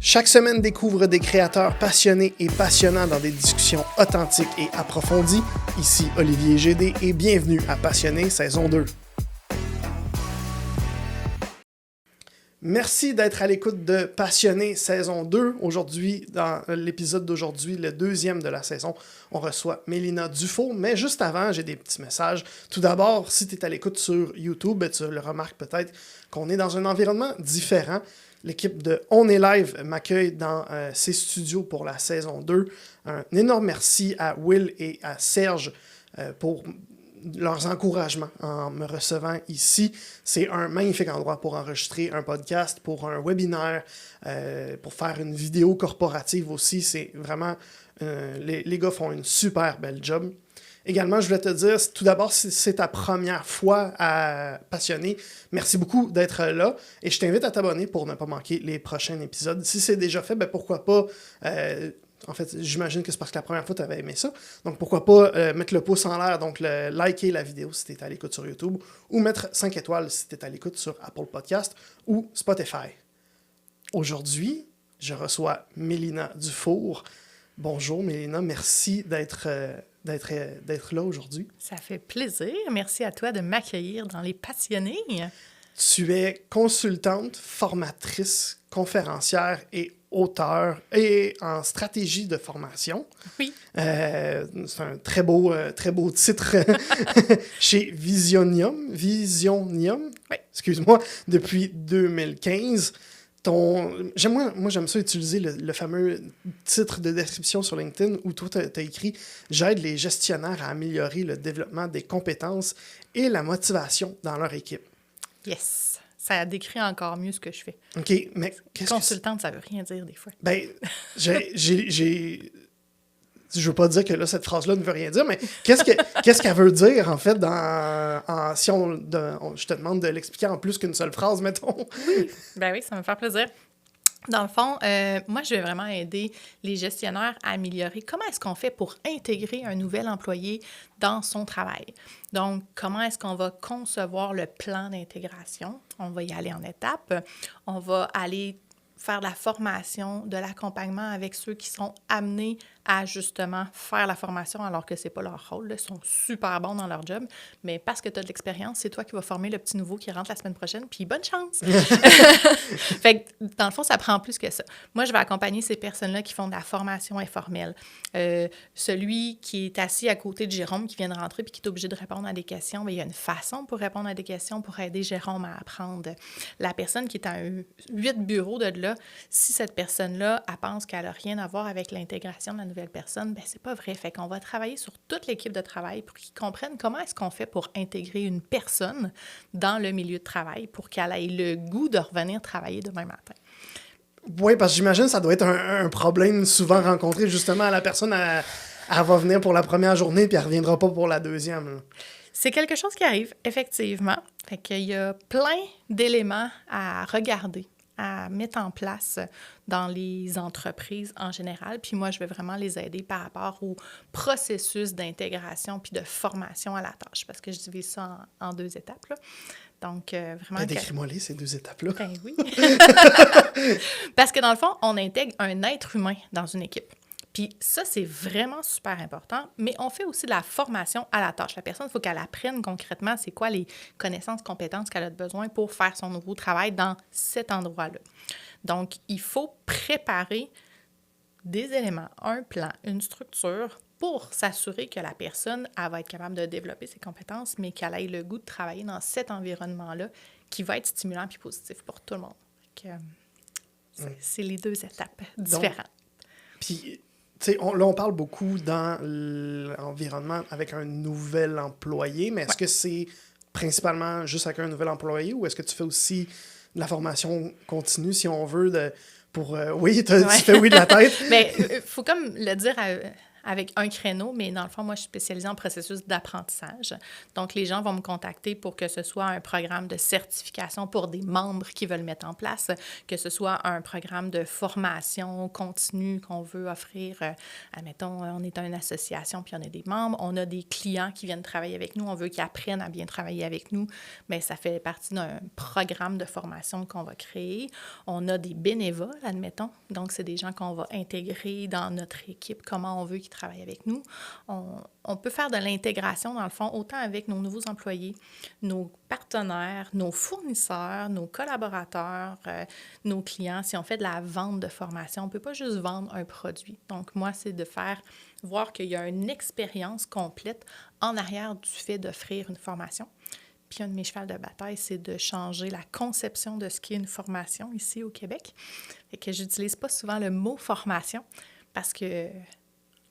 Chaque semaine, découvre des créateurs passionnés et passionnants dans des discussions authentiques et approfondies. Ici Olivier GD et bienvenue à Passionné saison 2. Merci d'être à l'écoute de Passionné saison 2. Aujourd'hui, dans l'épisode d'aujourd'hui, le deuxième de la saison, on reçoit Mélina Dufault. Mais juste avant, j'ai des petits messages. Tout d'abord, si tu es à l'écoute sur YouTube, tu le remarques peut-être qu'on est dans un environnement différent. L'équipe de On est Live m'accueille dans ses studios pour la saison 2. Un énorme merci à Will et à Serge pour leurs encouragements en me recevant ici. C'est un magnifique endroit pour enregistrer un podcast, pour un webinaire, pour faire une vidéo corporative aussi. C'est vraiment... les gars font une super belle job. Également, je voulais te dire, tout d'abord, si c'est ta première fois à Passionné, merci beaucoup d'être là et je t'invite à t'abonner pour ne pas manquer les prochains épisodes. Si c'est déjà fait, ben pourquoi pas... en fait, j'imagine que c'est parce que la première fois, tu avais aimé ça. Donc, pourquoi pas mettre le pouce en l'air, donc liker la vidéo si tu es à l'écoute sur YouTube, ou mettre 5 étoiles si tu es à l'écoute sur Apple Podcast ou Spotify. Aujourd'hui, je reçois Mélina Dufour. Bonjour Mélina, merci d'être là aujourd'hui. Ça fait plaisir. Merci à toi de m'accueillir dans Les Passionnés. Tu es consultante, formatrice, conférencière et auteure et en stratégie de formation. Oui. C'est un très beau titre chez Visionium. Oui. Excuse-moi, depuis 2015. Moi, j'aime ça utiliser le fameux titre de description sur LinkedIn où toi, tu as écrit « J'aide les gestionnaires à améliorer le développement des compétences et la motivation dans leur équipe. » Yes. Ça décrit encore mieux ce que je fais. OK, mais qu'est-ce Consultante, ça veut rien dire des fois. Ben, je veux pas dire que là, cette phrase-là ne veut rien dire, mais qu'est-ce qu'elle veut dire, en fait, si je te demande de l'expliquer en plus qu'une seule phrase, mettons? Oui, ben oui, ça me fait plaisir. Dans le fond, moi, je vais vraiment aider les gestionnaires à améliorer comment est-ce qu'on fait pour intégrer un nouvel employé dans son travail. Donc, comment est-ce qu'on va concevoir le plan d'intégration? On va y aller en étapes. On va aller faire de la formation, de l'accompagnement avec ceux qui sont amenés à justement faire la formation alors que c'est pas leur rôle. Là. Ils sont super bons dans leur job, mais parce que tu as de l'expérience, c'est toi qui vas former le petit nouveau qui rentre la semaine prochaine, puis bonne chance! Fait que, dans le fond, ça prend plus que ça. Moi, je vais accompagner ces personnes-là qui font de la formation informelle. Celui qui est assis à côté de Jérôme, qui vient de rentrer puis qui est obligé de répondre à des questions, bien, il y a une façon pour répondre à des questions pour aider Jérôme à apprendre. La personne qui est à 8 bureaux de là, si cette personne-là, elle pense qu'elle n'a rien à voir avec l'intégration de la nouvelle personne, bien, c'est pas vrai. Fait qu'on va travailler sur toute l'équipe de travail pour qu'ils comprennent comment est-ce qu'on fait pour intégrer une personne dans le milieu de travail pour qu'elle ait le goût de revenir travailler demain matin. Oui, parce que j'imagine que ça doit être un problème souvent rencontré, justement, à la personne, elle va venir pour la première journée puis elle ne reviendra pas pour la deuxième. Là. C'est quelque chose qui arrive, effectivement. Fait qu'il y a plein d'éléments à regarder, à mettre en place dans les entreprises en général. Puis moi, je vais vraiment les aider par rapport au processus d'intégration puis de formation à la tâche, parce que je divise ça en 2 étapes. Là. Donc, vraiment... Ben, décris-moi-les, ces 2 étapes-là. Ben oui. Parce que dans le fond, on intègre un être humain dans une équipe. Puis ça, c'est vraiment super important, mais on fait aussi de la formation à la tâche. La personne, il faut qu'elle apprenne concrètement c'est quoi les connaissances, compétences qu'elle a besoin pour faire son nouveau travail dans cet endroit-là. Donc, il faut préparer des éléments, un plan, une structure pour s'assurer que la personne, elle va être capable de développer ses compétences, mais qu'elle ait le goût de travailler dans cet environnement-là qui va être stimulant et positif pour tout le monde. Donc, c'est les 2 étapes différentes. Puis... Là, on parle beaucoup dans l'environnement avec un nouvel employé, mais est-ce que c'est principalement juste avec un nouvel employé ou est-ce que tu fais aussi de la formation continue, si on veut, oui, tu fais oui de la tête? Mais il faut comme le dire avec un créneau, mais dans le fond, moi, je suis spécialisée en processus d'apprentissage. Donc, les gens vont me contacter pour que ce soit un programme de certification pour des membres qui veulent mettre en place, que ce soit un programme de formation continue qu'on veut offrir. Admettons, on est une association, puis on a des membres, on a des clients qui viennent travailler avec nous, on veut qu'ils apprennent à bien travailler avec nous, bien, ça fait partie d'un programme de formation qu'on va créer. On a des bénévoles, admettons, donc c'est des gens qu'on va intégrer dans notre équipe, comment on veut qu'ils travaillent avec nous. On peut faire de l'intégration, dans le fond, autant avec nos nouveaux employés, nos partenaires, nos fournisseurs, nos collaborateurs, nos clients. Si on fait de la vente de formation, on ne peut pas juste vendre un produit. Donc, moi, c'est de voir qu'il y a une expérience complète en arrière du fait d'offrir une formation. Puis un de mes chevals de bataille, c'est de changer la conception de ce qu'est une formation ici au Québec. Et que j'utilise pas souvent le mot formation parce que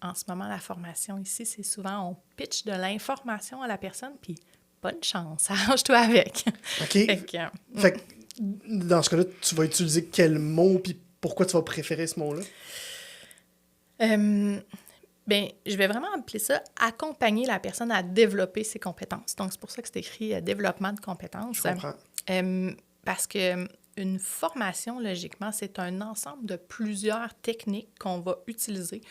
en ce moment, la formation ici, c'est souvent on pitch de l'information à la personne, puis bonne chance, arrange-toi avec. OK. Fait que, dans ce cas-là, tu vas utiliser quel mot, puis pourquoi tu vas préférer ce mot-là? Bien, je vais vraiment appeler ça « accompagner la personne à développer ses compétences ». Donc, c'est pour ça que c'est écrit « développement de compétences ». Je comprends. Parce que une formation, logiquement, c'est un ensemble de plusieurs techniques qu'on va utiliser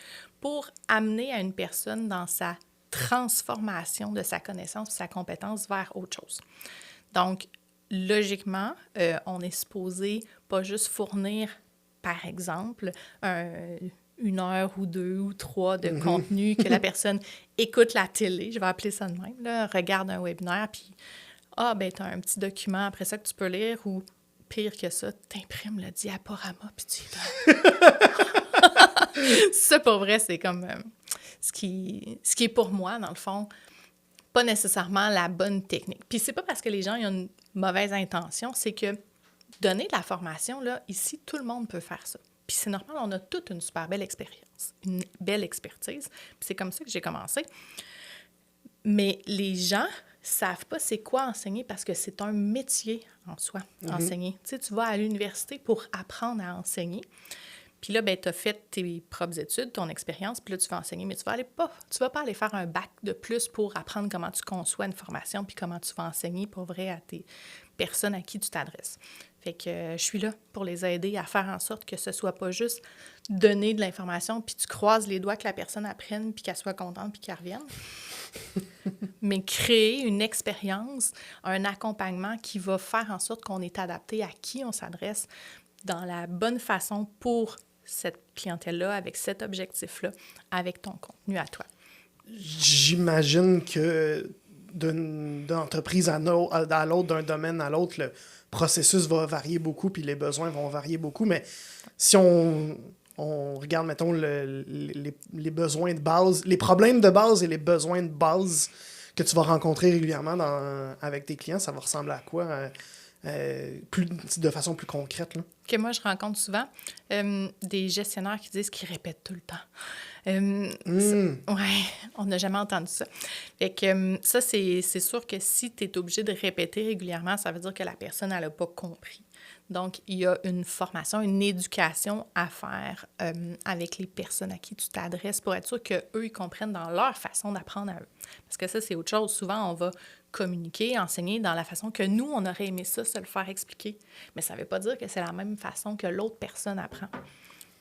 pour amener à une personne dans sa transformation de sa connaissance, de sa compétence vers autre chose. Donc, logiquement, on est supposé pas juste fournir, par exemple, une heure ou 2 ou 3 de contenu que la personne écoute la télé, je vais appeler ça de même, là, regarde un webinaire, puis ben tu as un petit document après ça que tu peux lire, ou pire que ça, t'imprimes le diaporama, puis tu y donnes. Ça, pour vrai, c'est comme ce qui est pour moi, dans le fond, pas nécessairement la bonne technique. Puis c'est pas parce que les gens ils ont une mauvaise intention, c'est que donner de la formation, là, ici, tout le monde peut faire ça. Puis c'est normal, on a toute une super belle expérience, une belle expertise. Puis c'est comme ça que j'ai commencé. Mais les gens savent pas c'est quoi enseigner parce que c'est un métier en soi, enseigner. Tu sais, tu vas à l'université pour apprendre à enseigner. Puis là, ben, tu as fait tes propres études, ton expérience, puis là, tu vas enseigner, mais tu vas pas aller faire un bac de plus pour apprendre comment tu conçois une formation puis comment tu vas enseigner pour vrai à tes personnes à qui tu t'adresses. Fait que je suis là pour les aider à faire en sorte que ce soit pas juste donner de l'information puis tu croises les doigts que la personne apprenne puis qu'elle soit contente puis qu'elle revienne. Mais créer une expérience, un accompagnement qui va faire en sorte qu'on est adapté à qui on s'adresse dans la bonne façon pour cette clientèle-là, avec cet objectif-là, avec ton contenu à toi. J'imagine que d'une entreprise à l'autre, d'un domaine à l'autre, le processus va varier beaucoup, puis les besoins vont varier beaucoup, mais si on regarde, mettons, les besoins de base, les problèmes de base et les besoins de base que tu vas rencontrer régulièrement avec tes clients, ça va ressembler à quoi? De façon plus concrète, là. Que moi, je rencontre souvent des gestionnaires qui disent qu'ils répètent tout le temps. Ouais, on n'a jamais entendu ça. Fait que ça, c'est sûr que si tu es obligé de répéter régulièrement, ça veut dire que la personne, elle n'a pas compris. Donc, il y a une formation, une éducation à faire avec les personnes à qui tu t'adresses pour être sûr qu'eux, ils comprennent dans leur façon d'apprendre à eux. Parce que ça, c'est autre chose. Souvent, on va communiquer, enseigner dans la façon que nous, on aurait aimé ça, se le faire expliquer. Mais ça ne veut pas dire que c'est la même façon que l'autre personne apprend.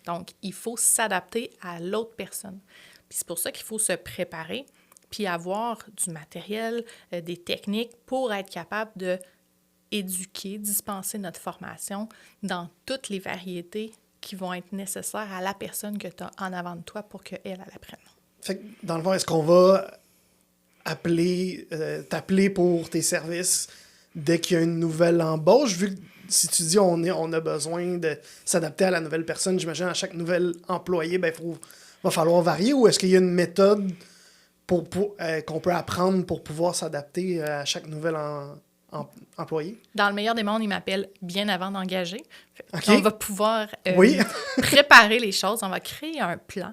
Donc, il faut s'adapter à l'autre personne. Puis c'est pour ça qu'il faut se préparer, puis avoir du matériel, des techniques pour être capable de éduquer, dispenser notre formation dans toutes les variétés qui vont être nécessaires à la personne que tu as en avant de toi pour qu'elle apprenne. Fait que, dans le fond, est-ce qu'on va t'appeler pour tes services dès qu'il y a une nouvelle embauche? Vu que si tu dis on a besoin de s'adapter à la nouvelle personne, j'imagine à chaque nouvel employé, ben va falloir varier, ou est-ce qu'il y a une méthode qu'on peut apprendre pour pouvoir s'adapter à chaque nouvel employé? Dans le meilleur des mondes, il m'appelle bien avant d'engager. Okay. On va pouvoir préparer les choses, on va créer un plan,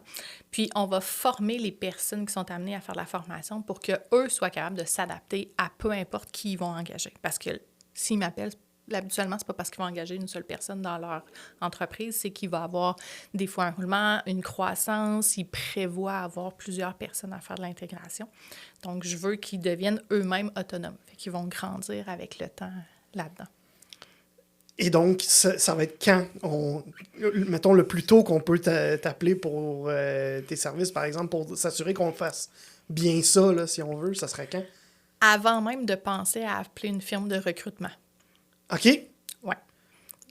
puis on va former les personnes qui sont amenées à faire la formation pour qu'eux soient capables de s'adapter à peu importe qui ils vont engager. Parce que s'ils m'appellent, habituellement, c'est pas parce qu'ils vont engager une seule personne dans leur entreprise, c'est qu'il va avoir des fois un roulement, une croissance, ils prévoient avoir plusieurs personnes à faire de l'intégration. Donc, je veux qu'ils deviennent eux-mêmes autonomes. Fait qu'ils vont grandir avec le temps là-dedans. Et donc, ça va être quand? Mettons le plus tôt qu'on peut t'appeler pour tes services, par exemple, pour s'assurer qu'on fasse bien ça, là, si on veut, ça serait quand? Avant même de penser à appeler une firme de recrutement. OK. Oui.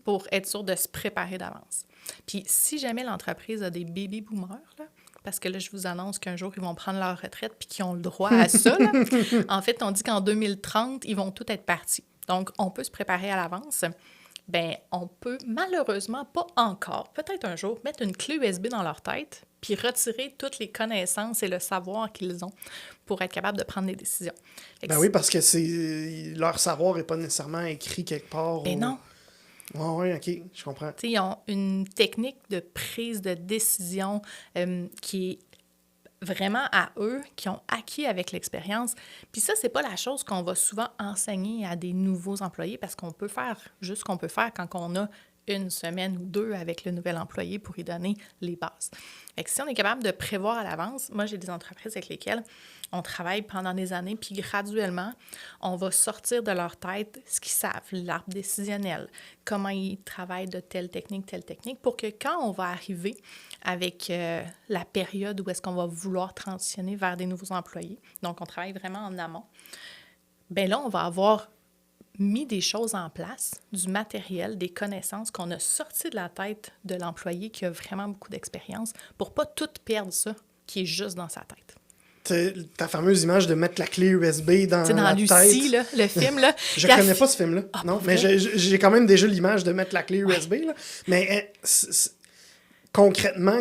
Pour être sûr de se préparer d'avance. Puis, si jamais l'entreprise a des baby boomers, là, parce que là, je vous annonce qu'un jour, ils vont prendre leur retraite puis qu'ils ont le droit à ça, là. En fait, on dit qu'en 2030, ils vont tous être partis. Donc, on peut se préparer à l'avance. Bien, on peut malheureusement pas encore, peut-être un jour, mettre une clé USB dans leur tête puis retirer toutes les connaissances et le savoir qu'ils ont pour être capable de prendre des décisions. Ben oui, parce que leur savoir n'est pas nécessairement écrit quelque part. Ben non. Oui, OK, je comprends. T'sais, ils ont une technique de prise de décision qui est vraiment à eux, qui ont acquis avec l'expérience. Puis ça, c'est pas la chose qu'on va souvent enseigner à des nouveaux employés parce qu'on peut faire juste ce qu'on peut faire quand on a une semaine ou deux avec le nouvel employé pour y donner les bases. Fait que si on est capable de prévoir à l'avance, moi, j'ai des entreprises avec lesquelles on travaille pendant des années, puis graduellement, on va sortir de leur tête ce qu'ils savent, l'arbre décisionnel, comment ils travaillent de telle technique, pour que quand on va arriver avec la période où est-ce qu'on va vouloir transitionner vers des nouveaux employés, donc on travaille vraiment en amont, bien là, on va avoir mis des choses en place, du matériel, des connaissances qu'on a sorties de la tête de l'employé qui a vraiment beaucoup d'expérience pour pas tout perdre ça qui est juste dans sa tête. Ta fameuse image de mettre la clé USB dans la Lucie, tête. Lucie, là, le film, là. Je connais pas ce film-là. Ah, non, mais j'ai quand même déjà l'image de mettre la clé USB. Là. Mais concrètement,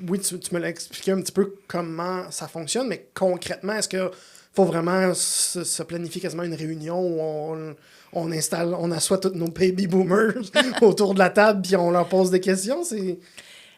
oui, tu me l'as expliqué un petit peu comment ça fonctionne, mais concrètement, est-ce que faut vraiment se planifier quasiment une réunion où on assoit tous nos baby boomers autour de la table puis on leur pose des questions?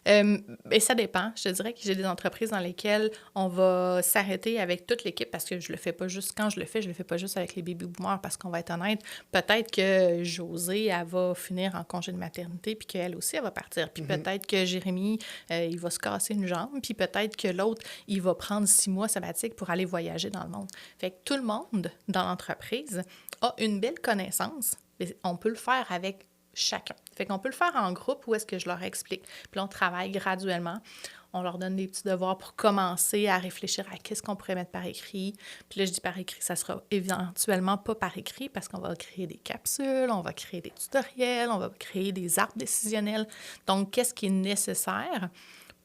Et ça dépend. Je te dirais que j'ai des entreprises dans lesquelles on va s'arrêter avec toute l'équipe parce que je le fais pas juste quand je le fais pas juste avec les baby boomers parce qu'on va être honnête, peut-être que Josée, elle va finir en congé de maternité puis qu'elle aussi, elle va partir. Puis peut-être que Jérémy, il va se casser une jambe puis peut-être que l'autre, il va prendre 6 mois sabbatique pour aller voyager dans le monde. Fait que tout le monde dans l'entreprise a une belle connaissance. Mais on peut le faire avec chacun. Fait qu'on peut le faire en groupe où est-ce que je leur explique. Puis là, on travaille graduellement. On leur donne des petits devoirs pour commencer à réfléchir à qu'est-ce qu'on pourrait mettre par écrit. Puis là, je dis par écrit, ça sera éventuellement pas par écrit parce qu'on va créer des capsules, on va créer des tutoriels, on va créer des arbres décisionnels. Donc, qu'est-ce qui est nécessaire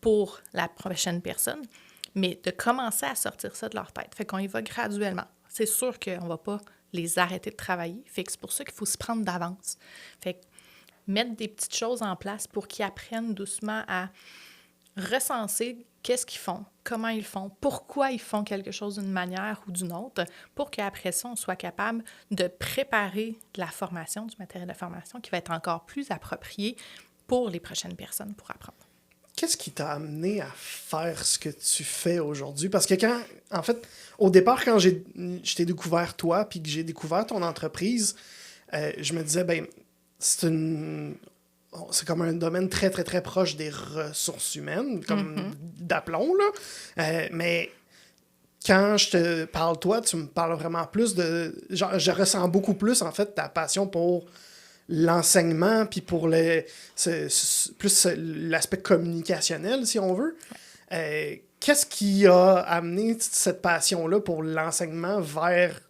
pour la prochaine personne? Mais de commencer à sortir ça de leur tête. Fait qu'on y va graduellement. C'est sûr qu'on ne va pas les arrêter de travailler. Fait que c'est pour ça qu'il faut se prendre d'avance. Fait que mettre des petites choses en place pour qu'ils apprennent doucement à recenser qu'est-ce qu'ils font, comment ils font, pourquoi ils font quelque chose d'une manière ou d'une autre, pour qu'après ça, on soit capable de préparer de la formation, du matériel de formation qui va être encore plus approprié pour les prochaines personnes pour apprendre. Qu'est-ce qui t'a amené à faire ce que tu fais aujourd'hui? Parce que en fait, au départ, quand je t'ai découvert toi, puis que j'ai découvert ton entreprise, je me disais, c'est comme un domaine très, très, très proche des ressources humaines, comme d'aplomb, là. Mais quand je te parle, toi, tu me parles vraiment plus de... Genre, je ressens beaucoup plus, en fait, ta passion pour l'enseignement, puis pour plus l'aspect communicationnel, si on veut. Qu'est-ce qui a amené cette passion-là pour l'enseignement vers...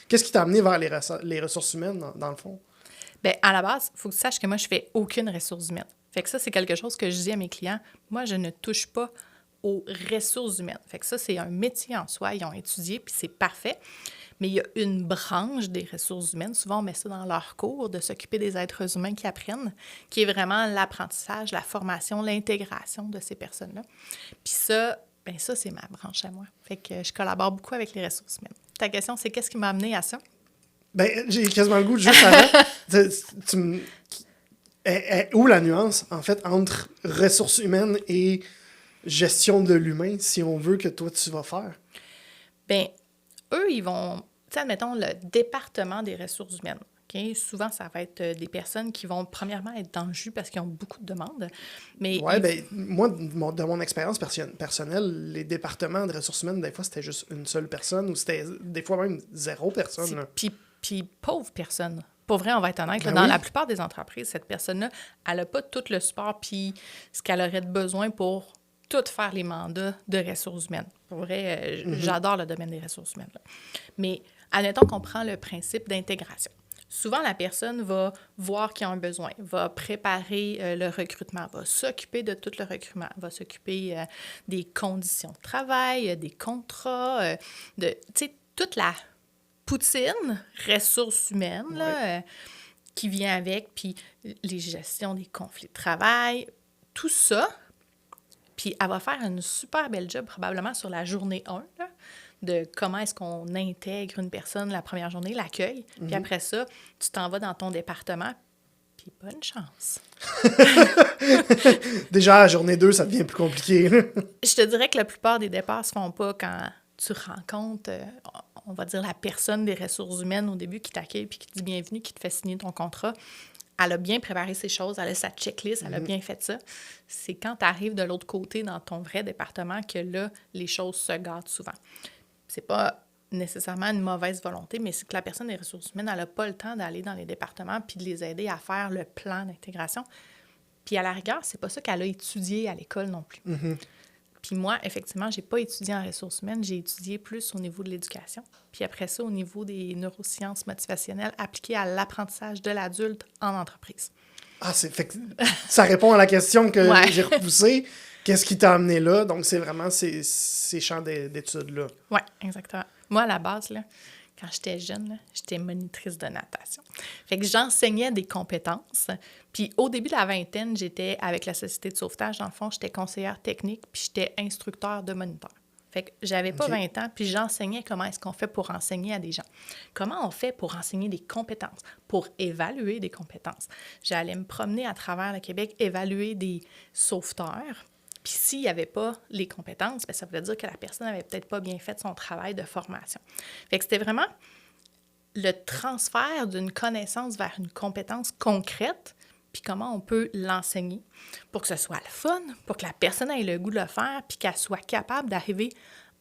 Qu'est-ce qui t'a amené vers les ressources humaines, dans le fond? Bien, à la base, il faut que tu saches que moi, je fais aucune ressource humaine. Fait que ça, c'est quelque chose que je dis à mes clients. Moi, je ne touche pas aux ressources humaines. Fait que ça, c'est un métier en soi. Ils ont étudié, puis c'est parfait. Mais il y a une branche des ressources humaines, souvent on met ça dans leur cours, de s'occuper des êtres humains qui apprennent, qui est vraiment l'apprentissage, la formation, l'intégration de ces personnes-là. Puis ça, bien ça, c'est ma branche à moi. Fait que je collabore beaucoup avec les ressources humaines. Ta question, c'est qu'est-ce qui m'a amené à ça? Ben, j'ai quasiment le goût de juste avant. Où la nuance, en fait, entre ressources humaines et gestion de l'humain, si on veut, que toi, tu vas faire? Bien, eux, ils vont... Tu sais, admettons, le département des ressources humaines. OK? Souvent, ça va être des personnes qui vont premièrement être dans le jus parce qu'ils ont beaucoup de demandes. Mais Oui, ben moi, de mon expérience personnelle, les départements de ressources humaines, des fois, c'était juste une seule personne ou c'était des fois même 0 personne. Là. Puis pauvre personne. Pour vrai, on va être honnête, là, Ben dans oui. la plupart des entreprises, cette personne-là, elle n'a pas tout le support puis ce qu'elle aurait de besoin pour tout faire les mandats de ressources humaines. Pour vrai, j'adore le domaine des ressources humaines. Là. Mais admettons qu'on prend le principe d'intégration. Souvent, la personne va voir qu'il y a un besoin, va préparer le recrutement, va s'occuper de tout le recrutement, va s'occuper des conditions de travail, des contrats, tu sais, toute la poutine, ressources humaines, là, qui vient avec, puis les gestions des conflits de travail, tout ça. Puis elle va faire une super belle job probablement sur la journée 1, là, de comment est-ce qu'on intègre une personne la première journée, l'accueil. Puis après ça, tu t'en vas dans ton département, puis bonne chance. Déjà, à la journée 2, ça devient plus compliqué. Là. Je te dirais que la plupart des départs se font pas quand tu rencontres, on va dire, la personne des ressources humaines au début qui t'accueille puis qui te dit bienvenue, qui te fait signer ton contrat. Elle a bien préparé ses choses, elle a sa checklist, elle a bien fait ça. C'est quand tu arrives de l'autre côté dans ton vrai département que là, les choses se gâtent souvent. C'est pas nécessairement une mauvaise volonté, mais c'est que la personne des ressources humaines, elle n'a pas le temps d'aller dans les départements puis de les aider à faire le plan d'intégration. Puis à la rigueur, c'est pas ça qu'elle a étudié à l'école non plus. Puis moi, effectivement, j'ai pas étudié en ressources humaines, j'ai étudié plus au niveau de l'éducation. Puis après ça, au niveau des neurosciences motivationnelles appliquées à l'apprentissage de l'adulte en entreprise. Ah, fait que ça répond à la question que Ouais. j'ai repoussée. Qu'est-ce qui t'a amené là? Donc, c'est vraiment ces champs d'études-là. Oui, exactement. Moi, à la base, là, quand j'étais jeune, là, j'étais monitrice de natation. Fait que j'enseignais des compétences. Puis au début de la vingtaine, j'étais avec la Société de sauvetage. Dans le fond, j'étais conseillère technique, puis j'étais instructeur de moniteur. Fait que j'avais pas 20 ans, puis j'enseignais comment est-ce qu'on fait pour enseigner à des gens. Comment on fait pour enseigner des compétences, pour évaluer des compétences. J'allais me promener à travers le Québec, évaluer des sauveteurs. Puis s'il n'y avait pas les compétences, bien, ça voulait dire que la personne n'avait peut-être pas bien fait son travail de formation. Fait que c'était vraiment le transfert d'une connaissance vers une compétence concrète, puis comment on peut l'enseigner pour que ce soit le fun, pour que la personne ait le goût de le faire, puis qu'elle soit capable d'arriver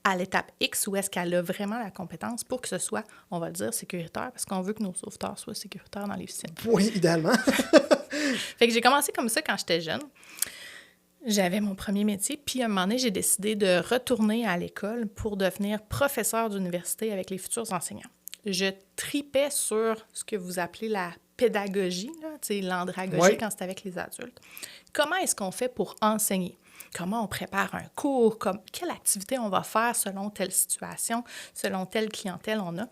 à l'étape X où est-ce qu'elle a vraiment la compétence pour que ce soit, on va le dire, sécuritaire, parce qu'on veut que nos sauveteurs soient sécuritaires dans les piscines. Oui, idéalement. Fait que j'ai commencé comme ça quand j'étais jeune. J'avais mon premier métier, puis à un moment donné, j'ai décidé de retourner à l'école pour devenir professeur d'université avec les futurs enseignants. Je tripais sur ce que vous appelez la pédagogie, l'andragogie quand c'est avec les adultes. Comment est-ce qu'on fait pour enseigner? Comment on prépare un cours? Quelle activité on va faire selon telle situation, selon telle clientèle on a?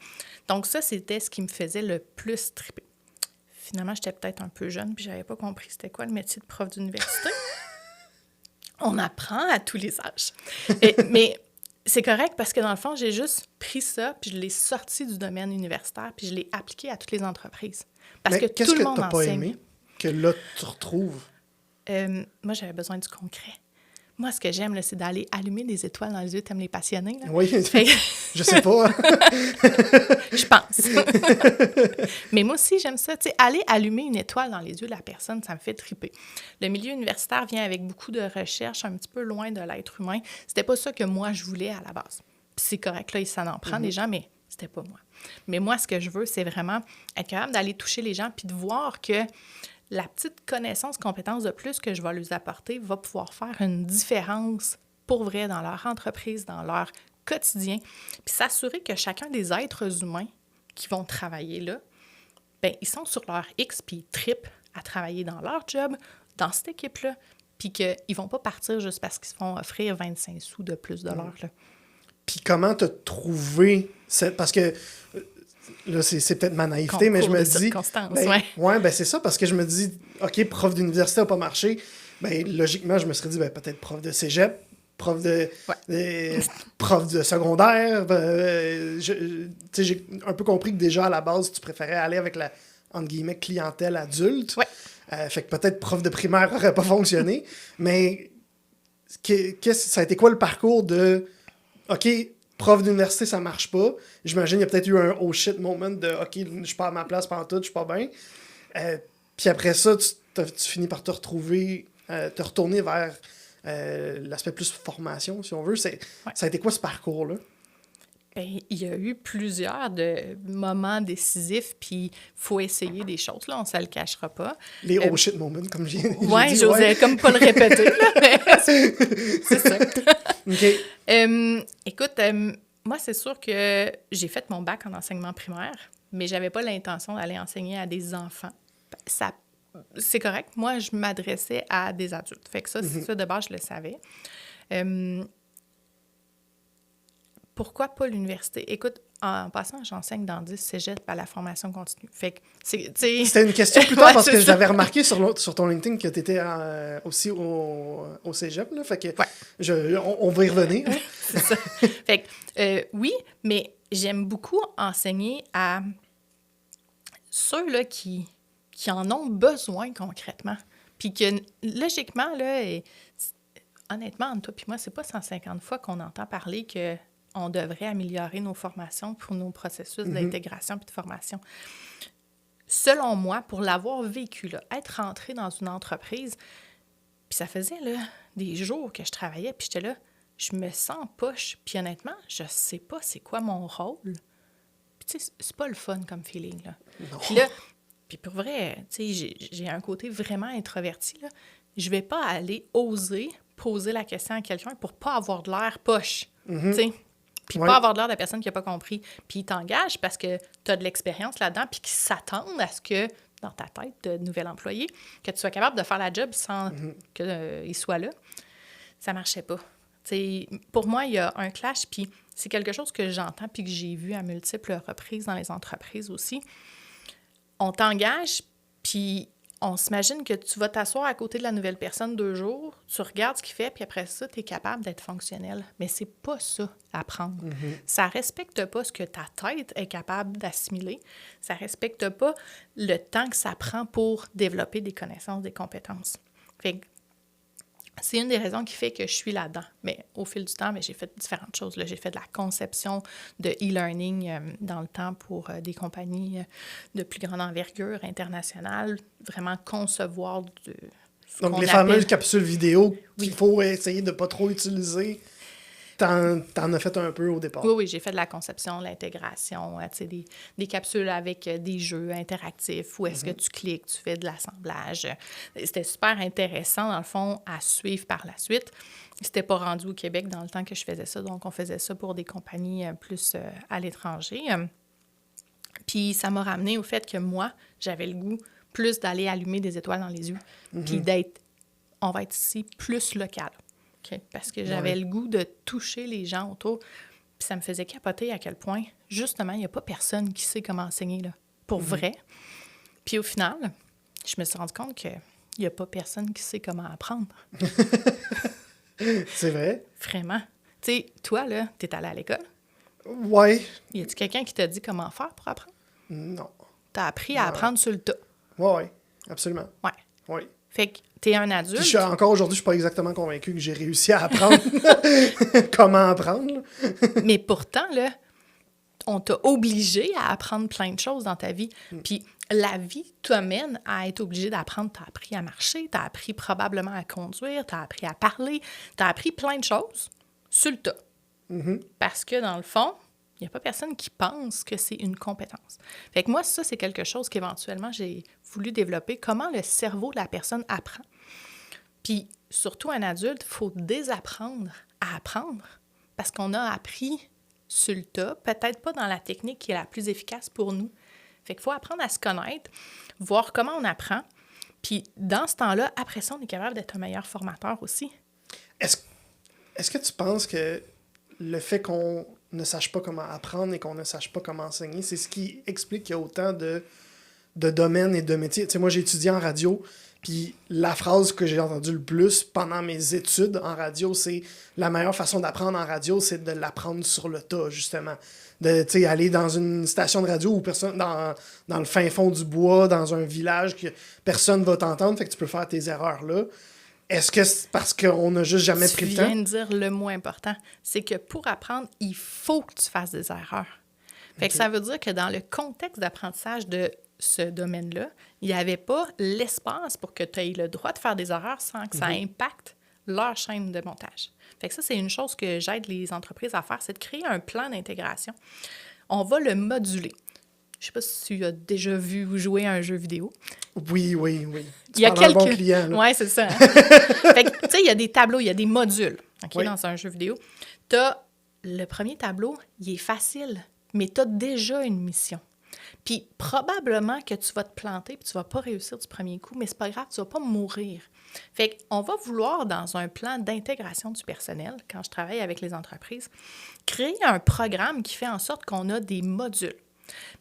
Donc ça, c'était ce qui me faisait le plus triper. Finalement, j'étais peut-être un peu jeune, puis j'avais pas compris c'était quoi le métier de prof d'université. On apprend à tous les âges. Mais c'est correct parce que dans le fond, j'ai juste pris ça, puis je l'ai sorti du domaine universitaire, puis je l'ai appliqué à toutes les entreprises. Parce que tout le monde enseigne. Qu'est-ce que tu n'as pas aimé que là, tu retrouves? Moi, j'avais besoin du concret. Moi, ce que j'aime, là, c'est d'aller allumer des étoiles dans les yeux. T'aimes les passionnés, là? Oui, je sais pas. Je pense. Mais moi aussi, j'aime ça. Tu sais, aller allumer une étoile dans les yeux de la personne, ça me fait triper. Le milieu universitaire vient avec beaucoup de recherches un petit peu loin de l'être humain. C'était pas ça que moi, je voulais à la base. Puis c'est correct, là, ça en prend des gens, mais c'était pas moi. Mais moi, ce que je veux, c'est vraiment être capable d'aller toucher les gens puis de voir que la petite connaissance, compétence de plus que je vais leur apporter va pouvoir faire une différence pour vrai dans leur entreprise, dans leur quotidien, puis s'assurer que chacun des êtres humains qui vont travailler là, bien, ils sont sur leur X, puis ils trippent à travailler dans leur job, dans cette équipe-là, puis qu'ils ne vont pas partir juste parce qu'ils se font offrir 25 sous de plus de l'heure, là. Puis comment t'as trouvé... Parce que... Là, c'est peut-être ma naïveté, mais je me dis... Ben c'est ça, parce que je me dis, OK, prof d'université n'a pas marché. Ben logiquement, je me serais dit, ben peut-être prof de cégep, prof de secondaire. J'ai un peu compris que déjà, à la base, tu préférais aller avec la, entre guillemets, clientèle adulte. Ouais. Fait que peut-être prof de primaire n'aurait pas fonctionné. Mais ça a été quoi le parcours de... OK, prof d'université, ça marche pas. J'imagine qu'il y a peut-être eu un oh shit moment de OK, je suis pas à ma place pendant tout, je suis pas bien. Puis après ça, tu finis par te retrouver, te retourner vers l'aspect plus formation, si on veut. Ça a été quoi ce parcours-là? Ben, il y a eu plusieurs de moments décisifs, puis il faut essayer des choses, là, on ne se le cachera pas. Les oh shit moments, comme j'ai dit. Oui, j'osais comme pas le répéter, là, mais c'est ça. OK. Écoute, moi, c'est sûr que j'ai fait mon bac en enseignement primaire, mais j'avais pas l'intention d'aller enseigner à des enfants. C'est correct. Moi, je m'adressais à des adultes. Fait que ça, ça de base, je le savais. Pourquoi pas l'université? Écoute, en passant, j'enseigne dans 10 cégeps à la formation continue. Fait que c'était une question plus tard parce que j'avais remarqué sur ton LinkedIn que tu étais aussi au cégep. Là, fait que on va y revenir. Hein? C'est ça. Fait que, oui, mais j'aime beaucoup enseigner à ceux-là qui en ont besoin concrètement. Puis que, logiquement, là, honnêtement, entre toi et moi, c'est pas 150 fois qu'on entend parler qu'on devrait améliorer nos formations pour nos processus d'intégration et de formation. Selon moi, pour l'avoir vécu, là, être rentré dans une entreprise, puis ça faisait là, des jours que je travaillais, puis j'étais là, je me sens poche. Puis honnêtement, je sais pas c'est quoi mon rôle. Puis tu sais, c'est pas le fun comme feeling, là. Puis là, puis pour vrai, tu sais, j'ai un côté vraiment introverti, là. Je vais pas aller oser poser la question à quelqu'un pour pas avoir de l'air poche, tu sais. Puis pas avoir de l'air de la personne qui n'a pas compris. Puis ils t'engagent parce que tu as de l'expérience là-dedans, puis qu'ils s'attendent à ce que, dans ta tête de nouvel employé, que tu sois capable de faire la job sans qu'il soit là. Ça marchait pas. T'sais, pour moi, il y a un clash, puis c'est quelque chose que j'entends puis que j'ai vu à multiples reprises dans les entreprises aussi. On t'engage, puis on s'imagine que tu vas t'asseoir à côté de la nouvelle personne 2 jours, tu regardes ce qu'il fait, puis après ça, tu es capable d'être fonctionnel. Mais c'est pas ça, apprendre. Ça respecte pas ce que ta tête est capable d'assimiler. Ça respecte pas le temps que ça prend pour développer des connaissances, des compétences. Fait que c'est une des raisons qui fait que je suis là-dedans. Mais au fil du temps, j'ai fait différentes choses. Là. J'ai fait de la conception de e-learning dans le temps pour des compagnies de plus grande envergure internationale. Vraiment concevoir donc, les fameuses capsules vidéo qu'il faut essayer de ne pas trop utiliser. T'en as fait un peu au départ. Oui, j'ai fait de la conception, de l'intégration, des capsules avec des jeux interactifs où est-ce que tu cliques, tu fais de l'assemblage. C'était super intéressant, dans le fond, à suivre par la suite. C'était pas rendu au Québec dans le temps que je faisais ça, donc on faisait ça pour des compagnies plus à l'étranger. Puis ça m'a ramené au fait que moi, j'avais le goût plus d'aller allumer des étoiles dans les yeux, puis d'être, on va être ici, plus local. Okay. Parce que j'avais le goût de toucher les gens autour. Puis ça me faisait capoter à quel point, justement, il n'y a pas personne qui sait comment enseigner, là, pour vrai. Puis au final, je me suis rendu compte qu'il n'y a pas personne qui sait comment apprendre. C'est vrai? Vraiment. Tu sais, toi, là, t'es allé à l'école? Ouais. Y a-tu quelqu'un qui t'a dit comment faire pour apprendre? Non. T'as appris à apprendre sur le tas? Ouais, absolument. Ouais. Ouais. Fait que t'es un adulte. Puis encore aujourd'hui, je suis pas exactement convaincu que j'ai réussi à apprendre comment apprendre. Mais pourtant, là, on t'a obligé à apprendre plein de choses dans ta vie. Puis la vie t'amène à être obligé d'apprendre. T'as appris à marcher, t'as appris probablement à conduire, t'as appris à parler, t'as appris plein de choses sur le tas. Parce que dans le fond, il n'y a pas personne qui pense que c'est une compétence. Fait que moi, ça, c'est quelque chose qu'éventuellement, j'ai voulu développer. Comment le cerveau de la personne apprend. Puis, surtout un adulte, il faut désapprendre à apprendre parce qu'on a appris sur le tas, peut-être pas dans la technique qui est la plus efficace pour nous. Fait qu'il faut apprendre à se connaître, voir comment on apprend. Puis, dans ce temps-là, après ça, on est capable d'être un meilleur formateur aussi. Est-ce que tu penses que le fait qu'on ne sache pas comment apprendre et qu'on ne sache pas comment enseigner, c'est ce qui explique qu'il y a autant de domaines et de métiers? Tu sais, moi, j'ai étudié en radio, puis la phrase que j'ai entendue le plus pendant mes études en radio, c'est la meilleure façon d'apprendre en radio, c'est de l'apprendre sur le tas, justement. De, tu sais, aller dans une station de radio où personne, dans le fin fond du bois, dans un village que personne va t'entendre, fait que tu peux faire tes erreurs là. Est-ce que c'est parce qu'on n'a juste jamais pris le Tu temps? viens de dire le mot important. C'est que pour apprendre, il faut que tu fasses des erreurs. Fait que ça veut dire que dans le contexte d'apprentissage de ce domaine-là, il n'y avait pas l'espace pour que tu aies le droit de faire des erreurs sans que ça impacte leur chaîne de montage. Fait que ça, c'est une chose que j'aide les entreprises à faire, c'est de créer un plan d'intégration. On va le moduler. Je ne sais pas si tu as déjà vu ou joué à un jeu vidéo. Oui. Il y a parles à un bon quelques... client, là. Oui, c'est ça. Hein? Fait que, tu sais, il y a des tableaux, il y a des modules, OK, Oui. dans un jeu vidéo. Tu as le premier tableau, il est facile, mais tu as déjà une mission. Puis probablement que tu vas te planter puis tu vas pas réussir du premier coup, mais c'est pas grave, tu vas pas mourir. Fait qu'on va vouloir, dans un plan d'intégration du personnel, quand je travaille avec les entreprises, créer un programme qui fait en sorte qu'on a des modules,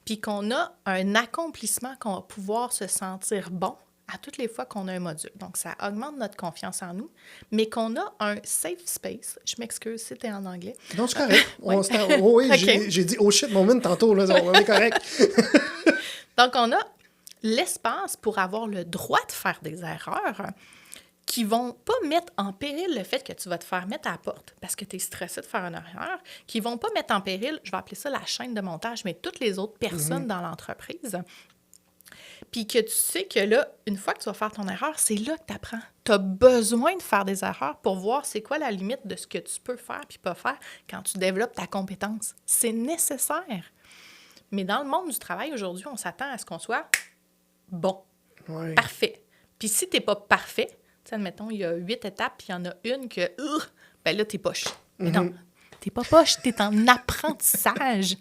puis qu'on a un accomplissement qu'on va pouvoir se sentir bon à toutes les fois qu'on a un module. Donc, ça augmente notre confiance en nous, mais qu'on a un safe space. Je m'excuse, c'était en anglais. Non, c'est correct. Oui. Oui, OK. j'ai dit « oh shit moment » tantôt, là, on est correct. Donc, on a l'espace pour avoir le droit de faire des erreurs qui vont pas mettre en péril le fait que tu vas te faire mettre à la porte parce que tu es stressé de faire une erreur, qui vont pas mettre en péril, je vais appeler ça la chaîne de montage, mais toutes les autres personnes dans l'entreprise. Puis que tu sais que là, une fois que tu vas faire ton erreur, c'est là que tu apprends. Tu as besoin de faire des erreurs pour voir c'est quoi la limite de ce que tu peux faire puis pas faire quand tu développes ta compétence. C'est nécessaire. Mais dans le monde du travail aujourd'hui, on s'attend à ce qu'on soit bon, Ouais. parfait. Puis si tu n'es pas parfait, tu sais, admettons, il y a 8 étapes, puis il y en a une que, ben là, t'es poche. Mais non, t'es pas poche, t'es en apprentissage.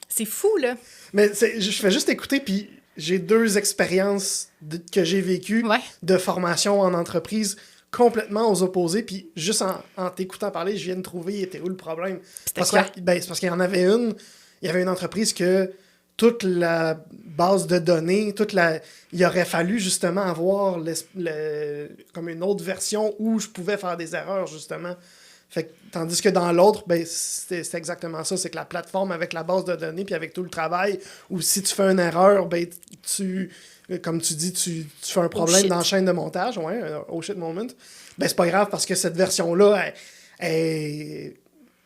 C'est fou, là. Mais je fais juste écouter, puis j'ai 2 expériences que j'ai vécues Ouais. de formation en entreprise complètement aux opposés, puis juste en t'écoutant parler, je viens de trouver il était où le problème. C'était quoi? C'est parce qu'il y en avait une, il y avait une entreprise que toute la base de données, il aurait fallu justement avoir comme une autre version où je pouvais faire des erreurs, justement. Fait que, tandis que dans l'autre, ben, c'est exactement ça. C'est que la plateforme avec la base de données puis avec tout le travail, ou si tu fais une erreur, ben, comme tu dis, tu fais un problème dans la chaîne de montage. Ouais, oh shit moment. Ben, c'est pas grave parce que cette version-là,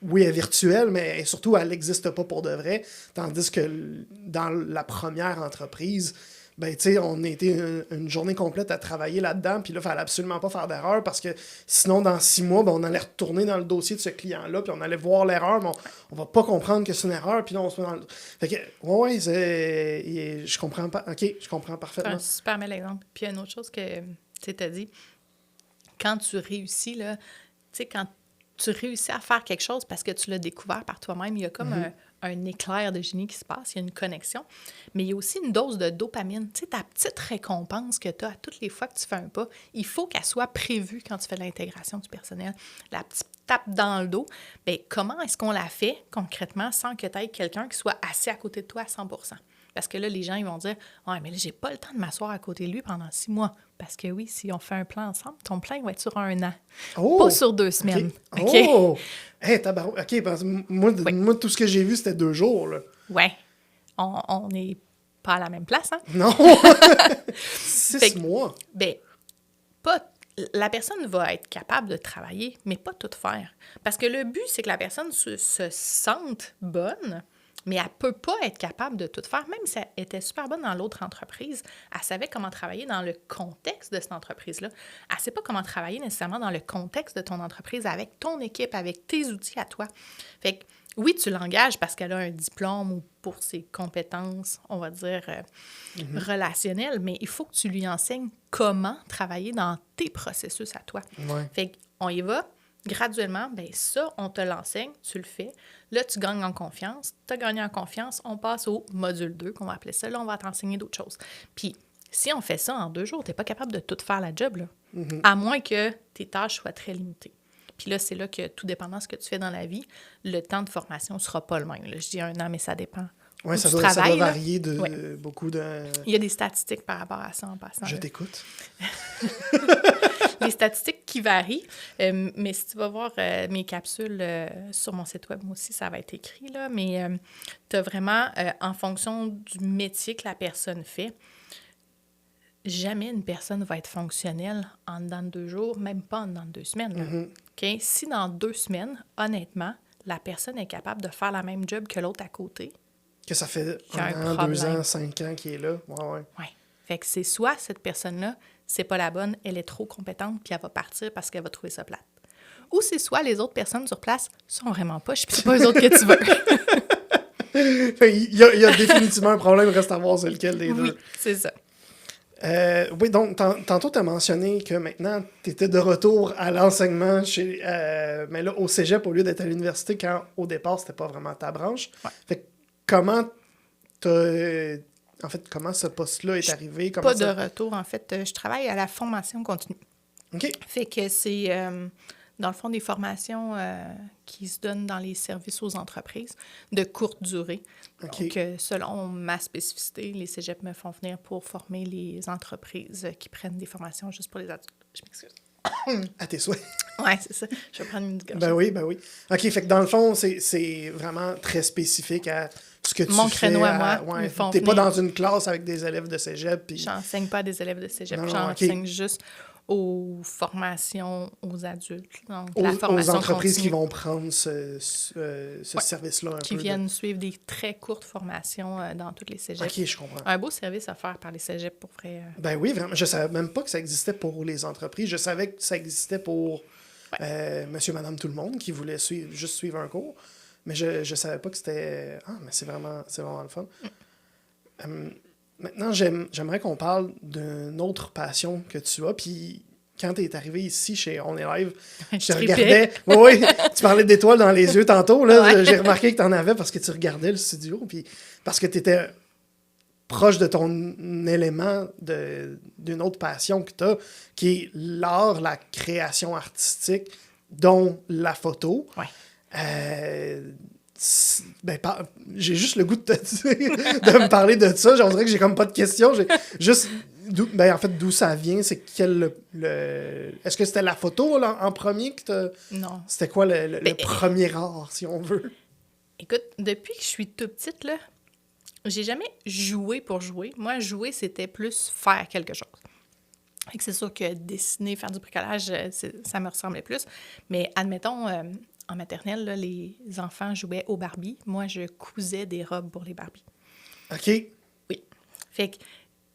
oui, elle est virtuelle, mais surtout, elle n'existe pas pour de vrai. Tandis que dans la première entreprise, ben, tu sais, on a été une journée complète à travailler là-dedans, puis là, il fallait absolument pas faire d'erreur parce que sinon, dans 6 mois, ben, on allait retourner dans le dossier de ce client-là, puis on allait voir l'erreur, mais on va pas comprendre que c'est une erreur, puis là, on se met dans le... Fait que, ouais, je comprends pas. OK, je comprends C'est parfaitement. un super bel exemple. Puis il y a une autre chose que tu t'as dit, quand tu réussis, là, tu sais, quand tu réussis à faire quelque chose parce que tu l'as découvert par toi-même, il y a comme un éclair de génie qui se passe, il y a une connexion, mais il y a aussi une dose de dopamine. Tu sais, ta petite récompense que tu as à toutes les fois que tu fais un pas, il faut qu'elle soit prévue quand tu fais l'intégration du personnel. La petite tape dans le dos, bien, comment est-ce qu'on la fait concrètement sans que tu aies quelqu'un qui soit assis à côté de toi à 100%? Parce que là, les gens, ils vont dire « Ouais, mais là, j'ai pas le temps de m'asseoir à côté de lui pendant 6 mois. » Parce que oui, si on fait un plan ensemble, ton plan, il va être sur 1 an. Oh! Pas sur 2 semaines. OK. OK? Oh! Hey, tabarou... OK, parce que moi, tout ce que j'ai vu, c'était 2 jours, là. Ouais. On n'est pas à la même place, hein? Non! Fait 6 que- mois! Ben, pas... La personne va être capable de travailler, mais pas tout faire. Parce que le but, c'est que la personne se sente bonne, mais elle peut pas être capable de tout faire. Même si elle était super bonne dans l'autre entreprise, elle savait comment travailler dans le contexte de cette entreprise-là. Elle sait pas comment travailler nécessairement dans le contexte de ton entreprise, avec ton équipe, avec tes outils à toi. Fait que, oui, tu l'engages parce qu'elle a un diplôme ou pour ses compétences, on va dire, relationnelles, mais il faut que tu lui enseignes comment travailler dans tes processus à toi. Ouais. Fait qu'on y va graduellement, bien ça, on te l'enseigne, tu le fais. Là, tu gagnes en confiance. Tu as gagné en confiance, on passe au module 2, qu'on va appeler ça. Là, on va t'enseigner d'autres choses. Puis, si on fait ça en 2 jours, tu n'es pas capable de tout faire la job, là. À moins que tes tâches soient très limitées. Puis là, c'est là que, tout dépendant de ce que tu fais dans la vie, le temps de formation ne sera pas le même. Là, je dis 1 an, mais ça dépend. Oui, où ça tu doit travailles, là. varier de Ouais. beaucoup de... Il y a des statistiques par rapport à ça en passant. Je là. t'écoute. Les statistiques qui varient, mais si tu vas voir mes capsules sur mon site web, moi aussi, ça va être écrit, là, mais tu as vraiment, en fonction du métier que la personne fait, jamais une personne va être fonctionnelle en dedans de 2 jours, même pas en dedans de 2 semaines. Là. OK? Si dans 2 semaines, honnêtement, la personne est capable de faire la même job que l'autre à côté, Que ça fait il y a 1 an, 2 problème. ans, 5 ans qu'il est là. Ouais. Ouais. Fait que c'est soit cette personne-là, c'est pas la bonne, elle est trop compétente, puis elle va partir parce qu'elle va trouver ça plate. Ou c'est soit les autres personnes sur place sont vraiment poches, puis c'est pas eux autres que tu veux. Il y a définitivement un problème, reste à voir c'est lequel des Oui, deux. c'est ça. Oui, donc, tantôt, tu as mentionné que maintenant, tu étais de retour à l'enseignement mais là, au cégep, au lieu d'être à l'université, quand au départ, c'était pas vraiment ta branche. Ouais. Fait que comment comment ce poste-là est arrivé? Comment Pas ça... de retour, en fait. Je travaille à la formation continue. OK. Fait que c'est, dans le fond, des formations qui se donnent dans les services aux entreprises de courte durée. OK. Donc, selon ma spécificité, les cégeps me font venir pour former les entreprises qui prennent des formations juste pour les adultes. Je m'excuse. À tes souhaits. Ouais, c'est ça. Je vais prendre une gorgée. Ben oui. OK, fait que dans le fond, c'est vraiment très spécifique à ce que tu Mon fais. créneau à moi, Ouais. ils font T'es pas venir. dans une classe avec des élèves de cégep. Puis... J'enseigne pas à des élèves de cégep. Non, J'enseigne OK. juste aux formations aux adultes. Donc, aux, la aux formation entreprises continue. qui vont prendre ce service-là un Qui peu. viennent suivre des très courtes formations dans toutes les cégeps. OK, je comprends. Un beau service à faire par les cégeps, pour vrai. Ben oui, vraiment. Je savais même pas que ça existait pour les entreprises. Je savais que ça existait pour monsieur, madame, tout le monde qui voulait juste suivre un cours. Mais je savais pas que c'était... Ah, mais c'est vraiment le fun. Maintenant, j'aimerais qu'on parle d'une autre passion que tu as. Puis quand tu es arrivé ici chez On est Live, je te tripais. regardais. Oui, tu parlais d'étoiles dans les yeux tantôt. Là, Ouais. J'ai remarqué que tu en avais parce que tu regardais le studio. Puis parce que tu étais proche de ton élément d'une autre passion que tu as, qui est l'art, la création artistique, dont la photo. Ouais. J'ai juste le goût de te dire, de me parler de ça. On dirait que j'ai comme pas de questions. J'ai juste d'où ça vient, c'est est-ce que c'était la photo là, en premier Non. C'était quoi le premier art, si on veut? Écoute, depuis que je suis toute petite, là, j'ai jamais joué pour jouer. Moi, jouer, c'était plus faire quelque chose. Fait que c'est sûr que dessiner, faire du bricolage, ça me ressemblait plus. Mais admettons, en maternelle, là, les enfants jouaient aux Barbie. Moi, je cousais des robes pour les Barbie. OK. Oui. Fait que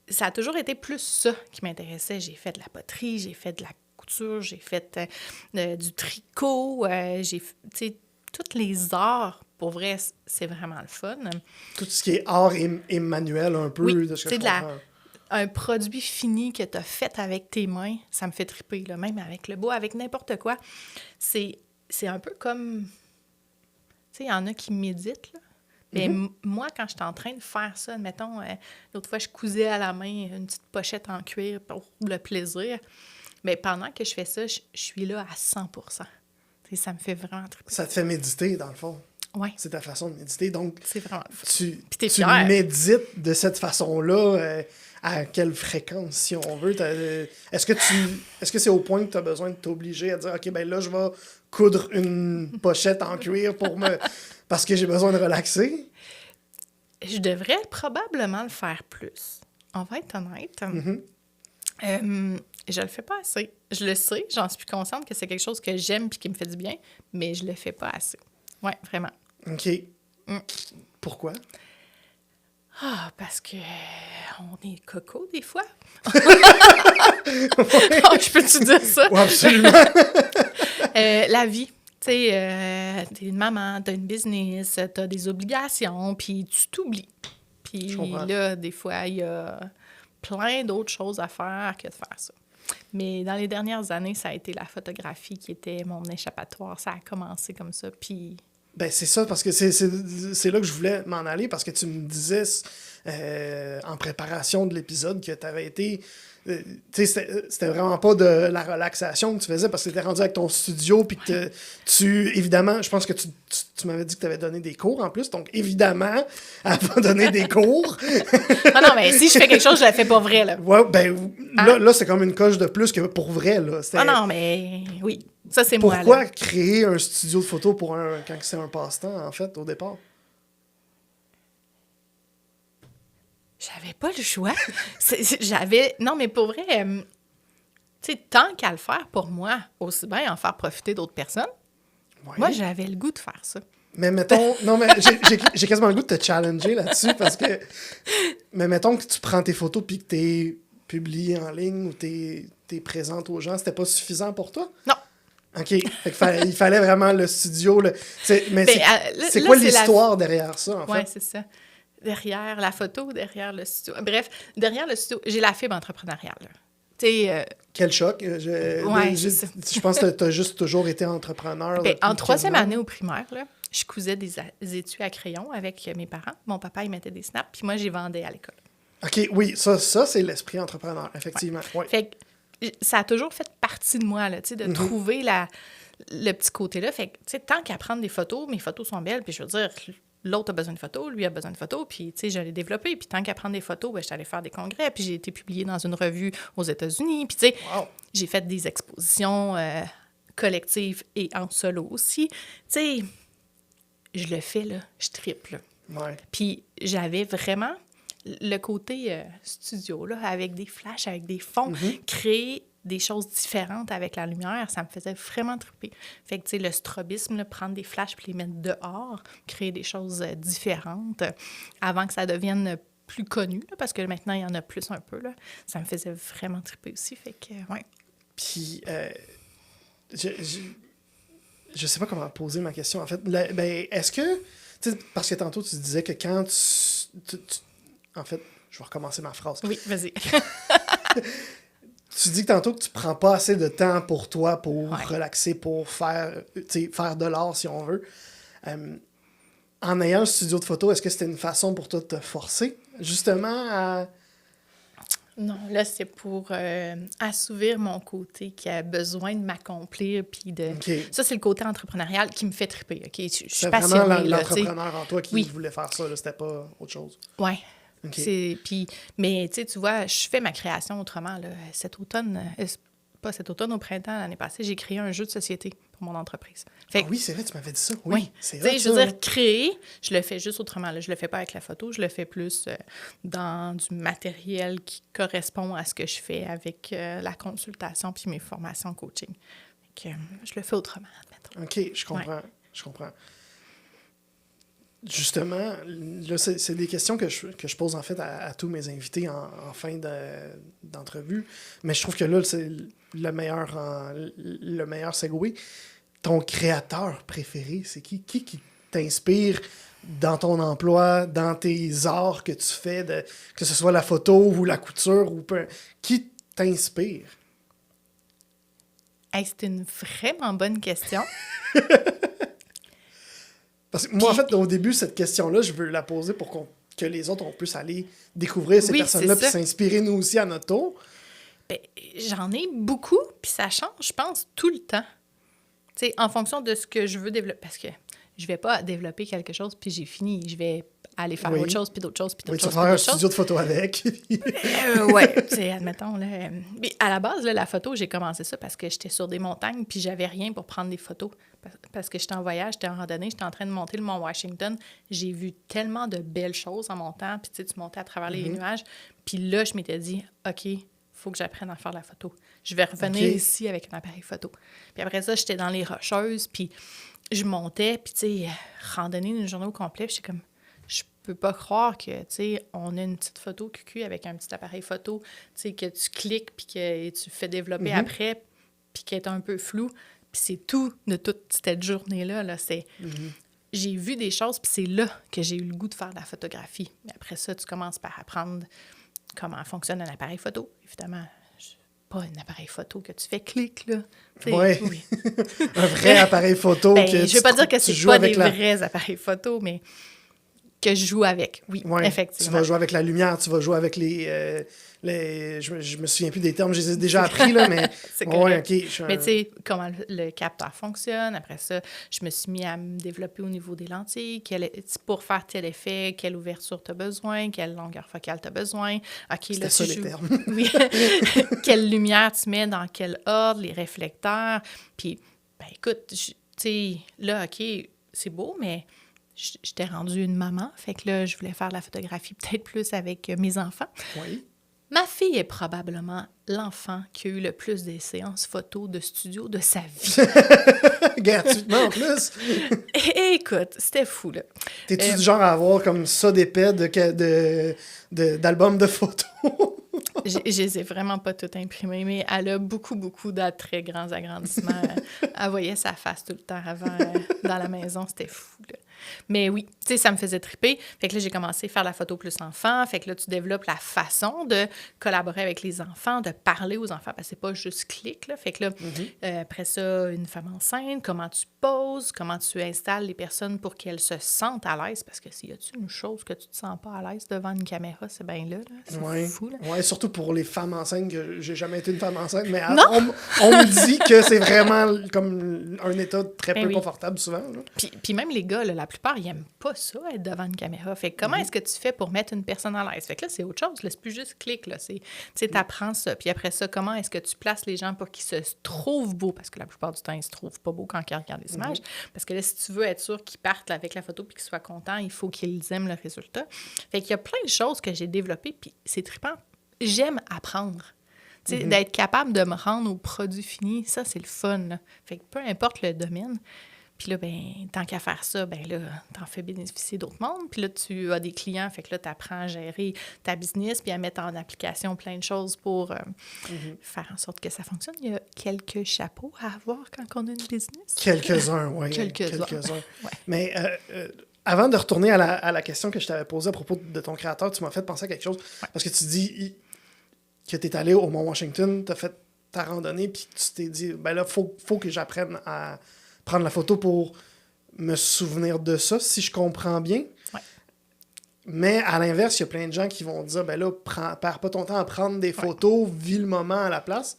ça a toujours été plus ça qui m'intéressait. J'ai fait de la poterie, j'ai fait de la couture, j'ai fait du tricot, tu sais, tous les arts, pour vrai, c'est vraiment le fun. Tout ce qui est art et manuel, un peu, Oui, de ce que c'est je de la- comprends. Un produit fini que tu as fait avec tes mains, ça me fait triper, là, même avec le bois, avec n'importe quoi. C'est un peu comme... Tu sais, il y en a qui méditent, là. Mais moi, quand j'étais en train de faire ça, mettons, l'autre fois, je cousais à la main une petite pochette en cuir pour le plaisir. Mais pendant que je fais ça, je suis là à 100%. Tu sais, ça me fait vraiment triper. Ça te fait méditer, dans le fond. Oui, C'est ta façon de méditer. Donc, c'est vraiment le fun. tu t'es fière. médites de cette façon-là. À quelle fréquence, si on veut? Est-ce que c'est au point que tu as besoin de t'obliger à dire, OK, ben là, je vais coudre une pochette en cuir parce que j'ai besoin de relaxer? Je devrais probablement le faire plus. On va être honnête. Je le fais pas assez. Je le sais, j'en suis consciente que c'est quelque chose que j'aime et qui me fait du bien, mais je le fais pas assez. Oui, vraiment. OK. Pourquoi? Ah, parce que on est coco des fois. Je peux-tu dire ça? Oui, absolument. La vie. Tu sais, t'es une maman, t'as une business, t'as des obligations, puis tu t'oublies. Puis Je comprends. là, des fois, il y a plein d'autres choses à faire que de faire ça. Mais dans les dernières années, ça a été la photographie qui était mon échappatoire. Ça a commencé comme ça, puis... Ben, c'est ça, parce que c'est là que je voulais m'en aller, parce que tu me disais en préparation de l'épisode que tu avais été... tu sais, c'était vraiment pas de la relaxation que tu faisais, parce que tu étais rendu avec ton studio, puis que évidemment, je pense que tu m'avais dit que tu avais donné des cours en plus, donc évidemment, elle va donner des cours. Ah non, mais si je fais quelque chose, je la fais pas vrai, là. Ouais, ben, là, c'est comme une coche de plus que pour vrai, là. Ah non, mais oui, ça c'est moi, Pourquoi là. créer un studio de photo quand c'est un passe-temps, en fait, au départ? j'avais pas le choix. Non, mais pour vrai, tu sais, tant qu'à le faire pour moi, aussi bien en faire profiter d'autres personnes, Ouais. moi, j'avais le goût de faire ça. Mais mettons, non, mais j'ai quasiment le goût de te challenger là-dessus parce que, mais mettons que tu prends tes photos puis que t'es publié en ligne ou t'es présente aux gens, c'était pas suffisant pour toi? Non. OK. Fait que il fallait vraiment le studio. Mais Ben, c'est là, quoi l'histoire derrière ça, en Ouais, fait? c'est ça. Derrière la photo, derrière le studio. Bref, derrière le studio, j'ai la fibre entrepreneuriale. Tu sais, Quel choc. ouais, c'est ça. Je pense que t'as juste toujours été entrepreneur. Ben, en depuis 3e quasiment. année au primaire, là, je cousais des étuis à crayon avec mes parents. Mon papa, il mettait des snaps, puis moi, j'y vendais à l'école. OK, oui, ça c'est l'esprit entrepreneur, effectivement. Ouais. Fait que ça a toujours fait partie de moi, là, tu sais, de trouver le petit côté-là. Fait que, tu sais, tant qu'à prendre des photos, mes photos sont belles, puis je veux dire, l'autre a besoin de photos, lui a besoin de photos, puis, tu sais, je l'ai développé. Puis tant qu'à prendre des photos, ben, je suis allée faire des congrès, puis j'ai été publiée dans une revue aux États-Unis. Puis, tu sais, Wow. j'ai fait des expositions collectives et en solo aussi. Tu sais, je le fais, là, je triple, là. Ouais. Puis j'avais vraiment le côté studio, là, avec des flashs, avec des fonds, créer des choses différentes avec la lumière, ça me faisait vraiment triper. Fait que, tu sais, le strobisme, là, prendre des flashs puis les mettre dehors, créer des choses différentes avant que ça devienne plus connu, là, parce que maintenant, il y en a plus un peu, là. Ça me faisait vraiment triper aussi, fait que, ouais. Puis, je sais pas comment poser ma question, en fait. Ben, est-ce que... tu sais, parce que tantôt, tu disais que quand en fait, je vais recommencer ma phrase. Oui, vas-y. Tu dis que tantôt que tu prends pas assez de temps pour toi, pour Ouais. relaxer, pour faire de l'art, si on veut. En ayant un studio de photo, est-ce que c'était une façon pour toi de te forcer, justement, à... Non, là, c'est pour assouvir mon côté qui a besoin de m'accomplir. Puis de... OK. Ça, c'est le côté entrepreneurial qui me fait triper. OK? Je suis C'est passionnée. vraiment là, tu sais. l'entrepreneur en toi qui Oui. voulait faire ça, là, c'était pas autre chose. Ouais. OK. Mais tu vois, je fais ma création autrement. Là. Cet automne, pas cet automne, au printemps, l'année passée, j'ai créé un jeu de société pour mon entreprise. Fait que, Oui, c'est vrai, tu m'avais dit ça. Oui, oui. c'est Tu sais, vrai. je veux dire, créer, je le fais juste autrement. Là. Je le fais pas avec la photo, je le fais plus dans du matériel qui correspond à ce que je fais avec la consultation puis mes formations coaching. Fait que, je le fais autrement, admettons. OK, je comprends. Ouais. Je comprends. Justement, là, c'est des questions que je pose en fait à tous mes invités en fin d'entrevue. Mais je trouve que là, c'est le meilleur segue. Ton créateur préféré, c'est qui? Qui t'inspire dans ton emploi, dans tes arts que tu fais, que ce soit la photo ou la couture, qui t'inspire? Hey, c'est une vraiment bonne question. Parce que moi, en fait, au début, cette question-là, je veux la poser pour que les autres, on puisse aller découvrir ces Oui, personnes-là c'est puis ça. s'inspirer nous aussi à notre tour. Ben, j'en ai beaucoup, puis ça change, je pense, tout le temps. Tu sais, en fonction de ce que je veux développer. Parce que je vais pas développer quelque chose, puis j'ai fini. Je vais aller faire Oui. autre chose, puis d'autres choses, puis Oui, d'autres tu choses, vas puis faire un d'autres choses. studio de photo avec. Ouais, tu sais, admettons, là. Mais à la base, là, la photo, j'ai commencé ça parce que j'étais sur des montagnes, puis j'avais rien pour prendre des photos. Parce que j'étais en voyage, j'étais en randonnée, j'étais en train de monter le mont Washington. J'ai vu tellement de belles choses en montant, puis tu sais, tu montais à travers les nuages. Puis là, je m'étais dit, OK, faut que j'apprenne à faire de la photo. Je vais revenir OK. ici avec un appareil photo. Puis après ça, j'étais dans les Rocheuses, puis je montais, puis tu sais, randonnée une journée au complet, puis j'étais comme, je peux pas croire que, tu sais, on a une petite photo QQ avec un petit appareil photo, tu sais, que tu cliques, puis que tu fais développer après, puis qui est un peu flou. Puis c'est tout de toute cette journée-là, là, c'est... J'ai vu des choses, puis c'est là que j'ai eu le goût de faire de la photographie. Mais après ça, tu commences par apprendre comment fonctionne un appareil photo. Évidemment, pas un appareil photo que tu fais clic, là. Tu sais, Ouais. oui. Un vrai appareil photo. Ben, que je veux pas dire que tu c'est joues pas avec des vrais appareils photo, mais que je joue avec, oui, Ouais, effectivement. tu vas jouer avec la lumière, tu vas jouer avec je me souviens plus des termes, je les ai déjà appris, là, mais... C'est ouais, correct. OK. je suis Mais tu sais, comment le capteur fonctionne. Après ça, je me suis mis à me développer au niveau des lentilles. Pour faire tel effet, quelle ouverture tu as besoin, quelle longueur focale tu as besoin. OK, là, ça, tu les joues. termes. Oui. Quelle lumière tu mets dans quel ordre, les réflecteurs. Puis, ben écoute, tu sais, là, OK, c'est beau, mais j'étais rendue une maman. Fait que là, je voulais faire la photographie peut-être plus avec mes enfants. Oui. Ma fille est probablement l'enfant qui a eu le plus de séances photos de studio de sa vie. Gratuitement en plus. Et écoute, c'était fou, là. T'es-tu du genre à avoir comme ça d'épais d'albums de photos? Je les ai vraiment pas toutes imprimées, mais elle a beaucoup de très grands agrandissements. Elle voyait sa face tout le temps avant dans la maison, c'était fou, là. Mais oui, tu sais, ça me faisait triper. Fait que là, j'ai commencé à faire la photo plus enfant. Fait que là, tu développes la façon de collaborer avec les enfants, de parler aux enfants, parce que c'est pas juste clic, là. Fait que là, après ça, une femme enceinte, comment tu poses, comment tu installes les personnes pour qu'elles se sentent à l'aise, parce que s'il y a-tu une chose que tu te sens pas à l'aise devant une caméra, c'est bien là. C'est fou, là. Oui, surtout pour les femmes enceintes, que j'ai jamais été une femme enceinte, mais on me dit que c'est vraiment comme un état très peu confortable souvent. Là. Puis même les gars, là, la plupart, ils n'aiment pas ça, être devant une caméra. Fait que comment est-ce que tu fais pour mettre une personne à l'aise? Fait que là, c'est autre chose. Là, c'est plus juste clic. Là. Tu sais, t'apprends ça. Puis après ça, comment est-ce que tu places les gens pour qu'ils se trouvent beaux? Parce que la plupart du temps, ils se trouvent pas beaux quand ils regardent les images. Parce que là, si tu veux être sûr qu'ils partent là, avec la photo puis qu'ils soient contents, il faut qu'ils aiment le résultat. Fait qu'il y a plein de choses que j'ai développées, puis c'est trippant. J'aime apprendre. D'être capable de me rendre au produit fini, ça, c'est le fun. Là. Fait que peu importe le domaine. Puis là, ben, tant qu'à faire ça, ben là, t'en fais bénéficier d'autres mondes. Puis là, tu as des clients, fait que là, t'apprends à gérer ta business puis à mettre en application plein de choses pour faire en sorte que ça fonctionne. Il y a quelques chapeaux à avoir quand on a une business. Quelques-uns, oui. Quelques-uns. Ouais. Mais avant de retourner à la question que je t'avais posée à propos de ton créateur, tu m'as fait penser à quelque chose. Ouais. Parce que tu dis que t'es allé au Mont-Washington, t'as fait ta randonnée, puis tu t'es dit, ben là, faut que j'apprenne à prendre la photo pour me souvenir de ça, si je comprends bien. Ouais. Mais à l'inverse, il y a plein de gens qui vont dire, ben là, perds pas ton temps à prendre des photos, vis le moment à la place.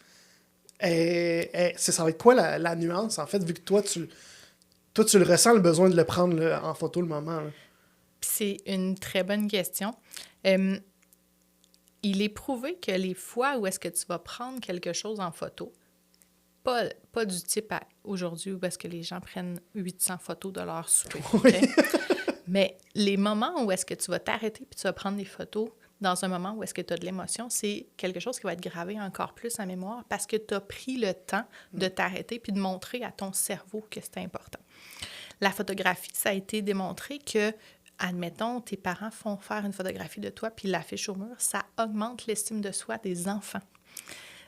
Ça va être quoi la nuance, en fait, vu que toi, tu le ressens, le besoin de le prendre en photo, le moment. Là. C'est une très bonne question. Il est prouvé que les fois où est-ce que tu vas prendre quelque chose en photo, pas du type aujourd'hui où est-ce que les gens prennent 800 photos de leur souper. Oui. Okay? Mais les moments où est-ce que tu vas t'arrêter puis tu vas prendre des photos dans un moment où est-ce que tu as de l'émotion, c'est quelque chose qui va être gravé encore plus en mémoire parce que tu as pris le temps de t'arrêter puis de montrer à ton cerveau que c'est important. La photographie, ça a été démontré que, admettons, tes parents font faire une photographie de toi puis l'affichent au mur, ça augmente l'estime de soi des enfants.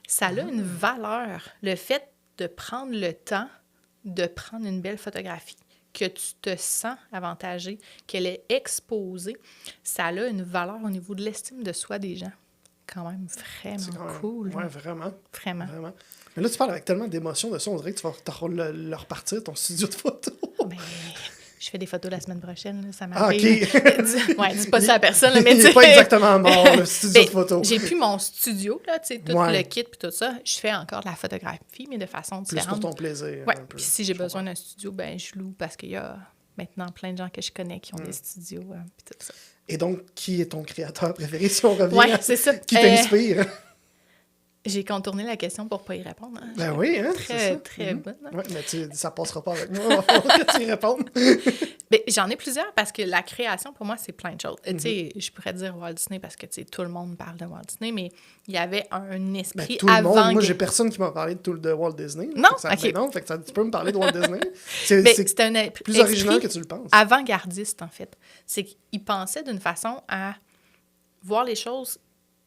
Ça a une valeur. Le fait de prendre le temps de prendre une belle photographie, que tu te sens avantagé, qu'elle est exposée, ça a une valeur au niveau de l'estime de soi des gens. Quand même vraiment cool. Oui, vraiment. Vraiment. Mais là, tu parles avec tellement d'émotion de ça, on dirait que tu vas le repartir, ton studio de photos. Ben, je fais des photos la semaine prochaine, là, ça m'arrive. OK. Ouais, dis pas ça à personne. Là, mais il n'est pas exactement mort, le studio de photos. J'ai plus mon studio, là, tu sais, tout le kit puis tout ça. Je fais encore de la photographie, mais de façon différente. Plus pour ton plaisir. Oui, puis si j'ai besoin d'un studio, ben je loue parce qu'il y a maintenant plein de gens que je connais qui ont des studios puis tout ça. Et donc, qui est ton créateur préféré, si on revient? Oui, c'est ça. Qui t'inspire? J'ai contourné la question pour ne pas y répondre. Hein. Ben oui, hein, très bonne. Hein? Oui, mais ça ne passera pas avec moi. Il va falloir que tu y répondes. Ben, j'en ai plusieurs parce que la création, pour moi, c'est plein de choses. Tu sais, je pourrais dire Walt Disney parce que tout le monde parle de Walt Disney, mais il y avait un esprit tout le monde. Moi, j'ai personne qui m'a parlé de Walt Disney. Non, OK. Non, fait que tu peux me parler de Walt Disney. C'est un plus original que tu le penses. Avant-gardiste, en fait. C'est qu'il pensait d'une façon à voir les choses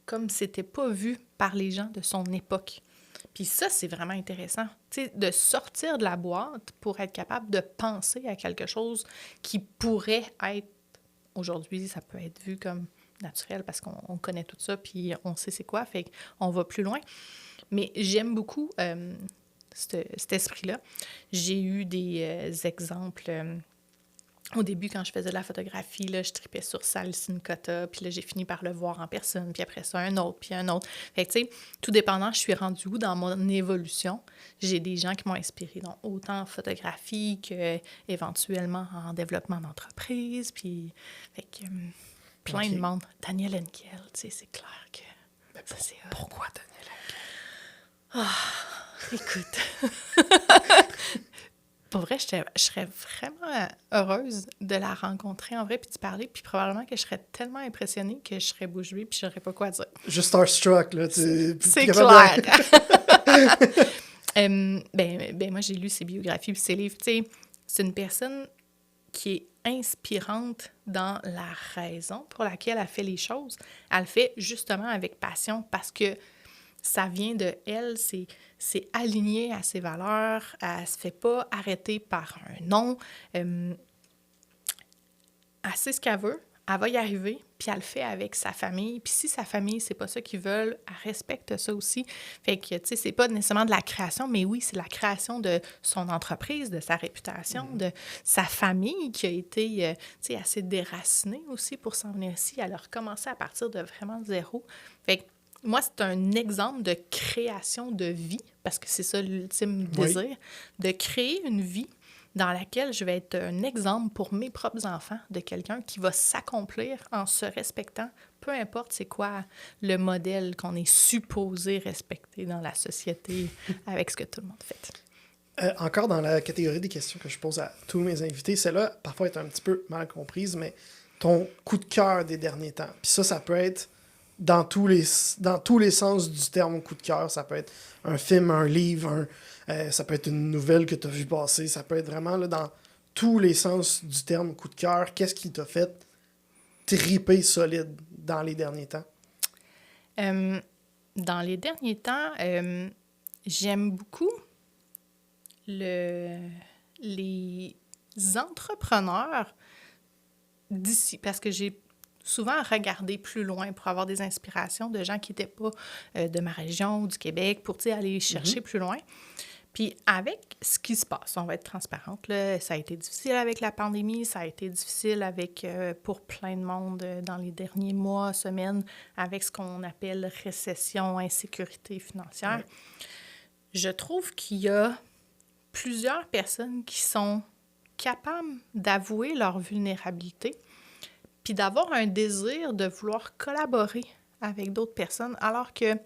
comme c'était pas vu par les gens de son époque. Puis ça, c'est vraiment intéressant, tu sais, de sortir de la boîte pour être capable de penser à quelque chose qui pourrait être, aujourd'hui, ça peut être vu comme naturel parce qu'on connaît tout ça, puis on sait c'est quoi, fait qu'on va plus loin. Mais j'aime beaucoup cet esprit-là. J'ai eu des exemples... Au début, quand je faisais de la photographie, là, je tripais sur Sal Cincotta, puis là, j'ai fini par le voir en personne, puis après ça, un autre, puis un autre. Fait que, tu sais, tout dépendant, je suis rendue où dans mon évolution. J'ai des gens qui m'ont inspirée, donc autant en photographie qu'éventuellement en développement d'entreprise, puis, fait que, plein de monde. Daniel Henkel, tu sais, c'est clair que... Mais pourquoi Daniel Henkel? Écoute... Pour vrai, je serais vraiment heureuse de la rencontrer en vrai puis de parler. Puis probablement que je serais tellement impressionnée que je serais bouche bée puis je saurais pas quoi dire. Juste starstruck, là. C'est clair. Moi, j'ai lu ses biographies puis ses livres. Tu sais, c'est une personne qui est inspirante dans la raison pour laquelle elle fait les choses. Elle le fait justement avec passion parce que ça vient de elle, c'est aligné à ses valeurs, elle se fait pas arrêter par un non. Elle sait ce qu'elle veut, elle va y arriver, puis elle le fait avec sa famille. Puis si sa famille, c'est pas ça qu'ils veulent, elle respecte ça aussi. Fait que, tu sais, c'est pas nécessairement de la création, mais oui, c'est la création de son entreprise, de sa réputation, de sa famille qui a été, tu sais, assez déracinée aussi pour s'en venir ici. Elle a recommencé à partir de vraiment zéro. Fait que moi, c'est un exemple de création de vie, parce que c'est ça l'ultime désir, de créer une vie dans laquelle je vais être un exemple pour mes propres enfants de quelqu'un qui va s'accomplir en se respectant, peu importe c'est quoi le modèle qu'on est supposé respecter dans la société avec ce que tout le monde fait. Encore dans la catégorie des questions que je pose à tous mes invités, celle-là, parfois, est un petit peu mal comprise, mais ton coup de cœur des derniers temps. Puis ça peut être dans tous les sens du terme coup de cœur. Ça peut être un film, un livre, ça peut être une nouvelle que tu as vue passer. Ça peut être vraiment là, dans tous les sens du terme coup de cœur. Qu'est-ce qui t'a fait triper solide dans les derniers temps? Dans les derniers temps, j'aime beaucoup les entrepreneurs d'ici, parce que j'ai souvent regardé plus loin pour avoir des inspirations de gens qui n'étaient pas de ma région ou du Québec, pour aller chercher plus loin. Puis avec ce qui se passe, on va être transparente, là, ça a été difficile avec la pandémie, ça a été difficile avec pour plein de monde dans les derniers mois, semaines, avec ce qu'on appelle récession, insécurité financière. Ouais. Je trouve qu'il y a plusieurs personnes qui sont capables d'avouer leur vulnérabilité, puis d'avoir un désir de vouloir collaborer avec d'autres personnes, alors que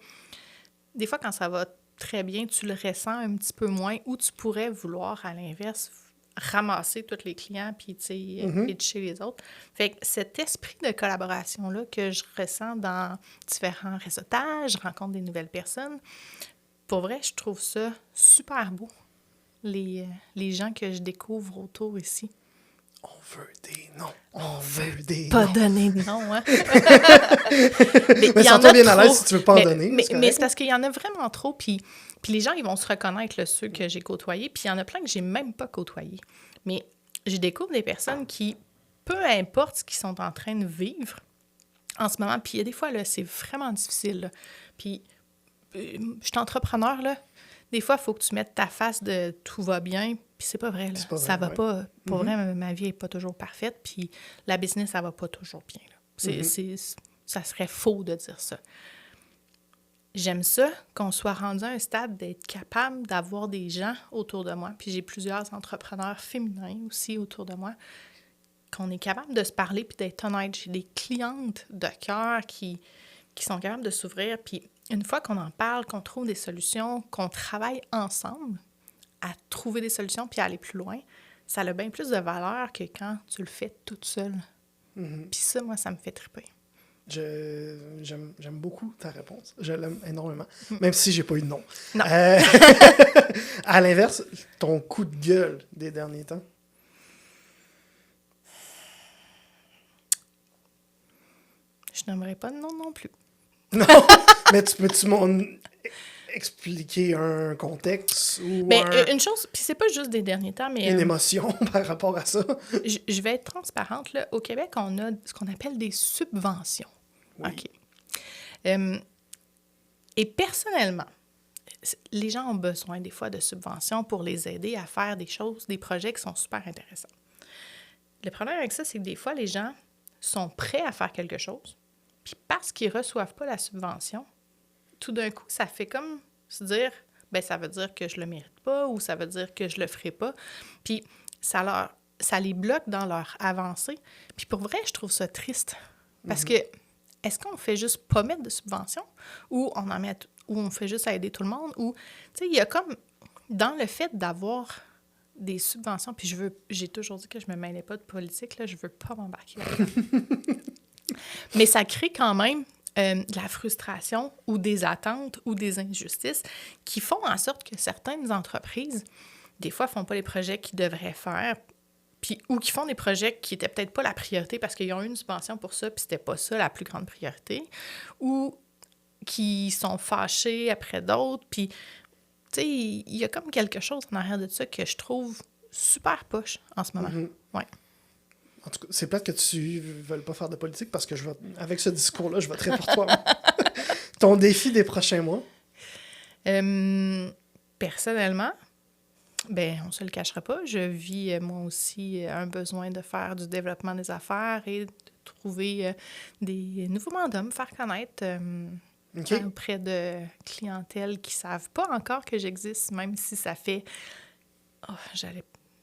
des fois, quand ça va très bien, tu le ressens un petit peu moins, ou tu pourrais vouloir, à l'inverse, ramasser tous les clients puis, tu sais, pitcher les autres. Fait que cet esprit de collaboration-là que je ressens dans différents réseautages, je rencontre des nouvelles personnes, pour vrai, je trouve ça super beau, les gens que je découvre autour ici. On veut des noms. On veut des pas noms. Pas donner de noms, hein? Mais sens-toi bien à l'aise si tu veux pas en donner. Mais c'est parce qu'il y en a vraiment trop, puis les gens, ils vont se reconnaître, là, ceux que j'ai côtoyés, puis il y en a plein que j'ai même pas côtoyés. Mais je découvre des personnes qui, peu importe ce qu'ils sont en train de vivre en ce moment, puis il y a des fois, là, c'est vraiment difficile, là. Puis, je suis entrepreneur, là. Des fois, il faut que tu mettes ta face de « tout va bien », puis c'est pas vrai, là. Pas ça vrai, va pas. Pour vrai, ma vie est pas toujours parfaite, puis la business, ça va pas toujours bien, là. Ça serait faux de dire ça. J'aime ça, qu'on soit rendu à un stade d'être capable d'avoir des gens autour de moi, puis j'ai plusieurs entrepreneurs féminins aussi autour de moi, qu'on est capable de se parler puis d'être honnête. J'ai des clientes de cœur qui sont capables de s'ouvrir, puis une fois qu'on en parle, qu'on trouve des solutions, qu'on travaille ensemble à trouver des solutions puis à aller plus loin, ça a bien plus de valeur que quand tu le fais toute seule. Puis ça, moi, ça me fait triper. J'aime beaucoup ta réponse. Je l'aime énormément, même si j'ai pas eu de nom. Non. À l'inverse, ton coup de gueule des derniers temps? Je n'aimerais pas de nom non plus. Non, mais peux-tu expliquer un contexte ou une chose, puis c'est pas juste des derniers temps, mais... Une émotion par rapport à ça? Je vais être transparente, là. Au Québec, on a ce qu'on appelle des subventions. Oui. OK. Et personnellement, les gens ont besoin des fois de subventions pour les aider à faire des choses, des projets qui sont super intéressants. Le problème avec ça, c'est que des fois, les gens sont prêts à faire quelque chose, puis parce qu'ils ne reçoivent pas la subvention, tout d'un coup, ça fait comme se dire, ben ça veut dire que je le mérite pas ou ça veut dire que je le ferai pas. Puis ça les bloque dans leur avancée. Puis pour vrai, je trouve ça triste. Parce que est-ce qu'on fait juste pas mettre de subvention ou on en met ou on fait juste à aider tout le monde? Ou, tu sais, il y a comme, dans le fait d'avoir des subventions, puis j'ai toujours dit que je me mêlais pas de politique, là, je veux pas m'embarquer là-dedans. Mais ça crée quand même de la frustration ou des attentes ou des injustices qui font en sorte que certaines entreprises, des fois, font pas les projets qu'ils devraient faire, puis ou qui font des projets qui étaient peut-être pas la priorité parce qu'ils ont eu une subvention pour ça, puis c'était pas ça la plus grande priorité, ou qui sont fâchés après d'autres, puis, tu sais, il y a comme quelque chose en arrière de ça que je trouve super poche en ce moment. Ouais. En tout cas, c'est plate que tu veuilles pas faire de politique parce que avec ce discours-là, je voterai pour toi. Ton défi des prochains mois? Personnellement, ben on se le cachera pas. Je vis, moi aussi, un besoin de faire du développement des affaires et de trouver des nouveaux mandats, me faire connaître auprès de clientèle qui ne savent pas encore que j'existe, même si ça fait... Oh,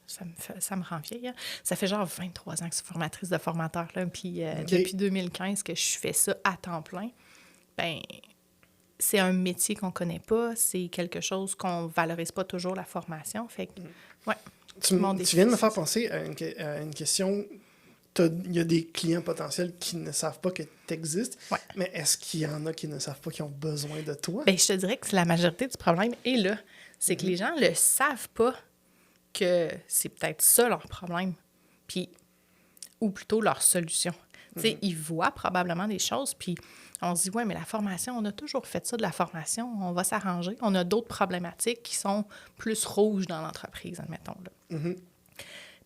ça me rend vieille. Hein? Ça fait genre 23 ans que je suis formatrice de formateurs, là, puis depuis 2015 que je fais ça à temps plein. Ben, c'est un métier qu'on connaît pas, c'est quelque chose qu'on valorise pas toujours, la formation. Fait que, ouais. Tu viens de me faire penser à une question. Il y a des clients potentiels qui ne savent pas que tu existes, mais est-ce qu'il y en a qui ne savent pas qu'ils ont besoin de toi? Bien, je te dirais que la majorité du problème est là. C'est que les gens ne le savent pas que c'est peut-être ça leur problème, puis ou plutôt leur solution. Tu sais, ils voient probablement des choses, puis on se dit, ouais, mais la formation, on a toujours fait ça de la formation, on va s'arranger. On a d'autres problématiques qui sont plus rouges dans l'entreprise, admettons. Là.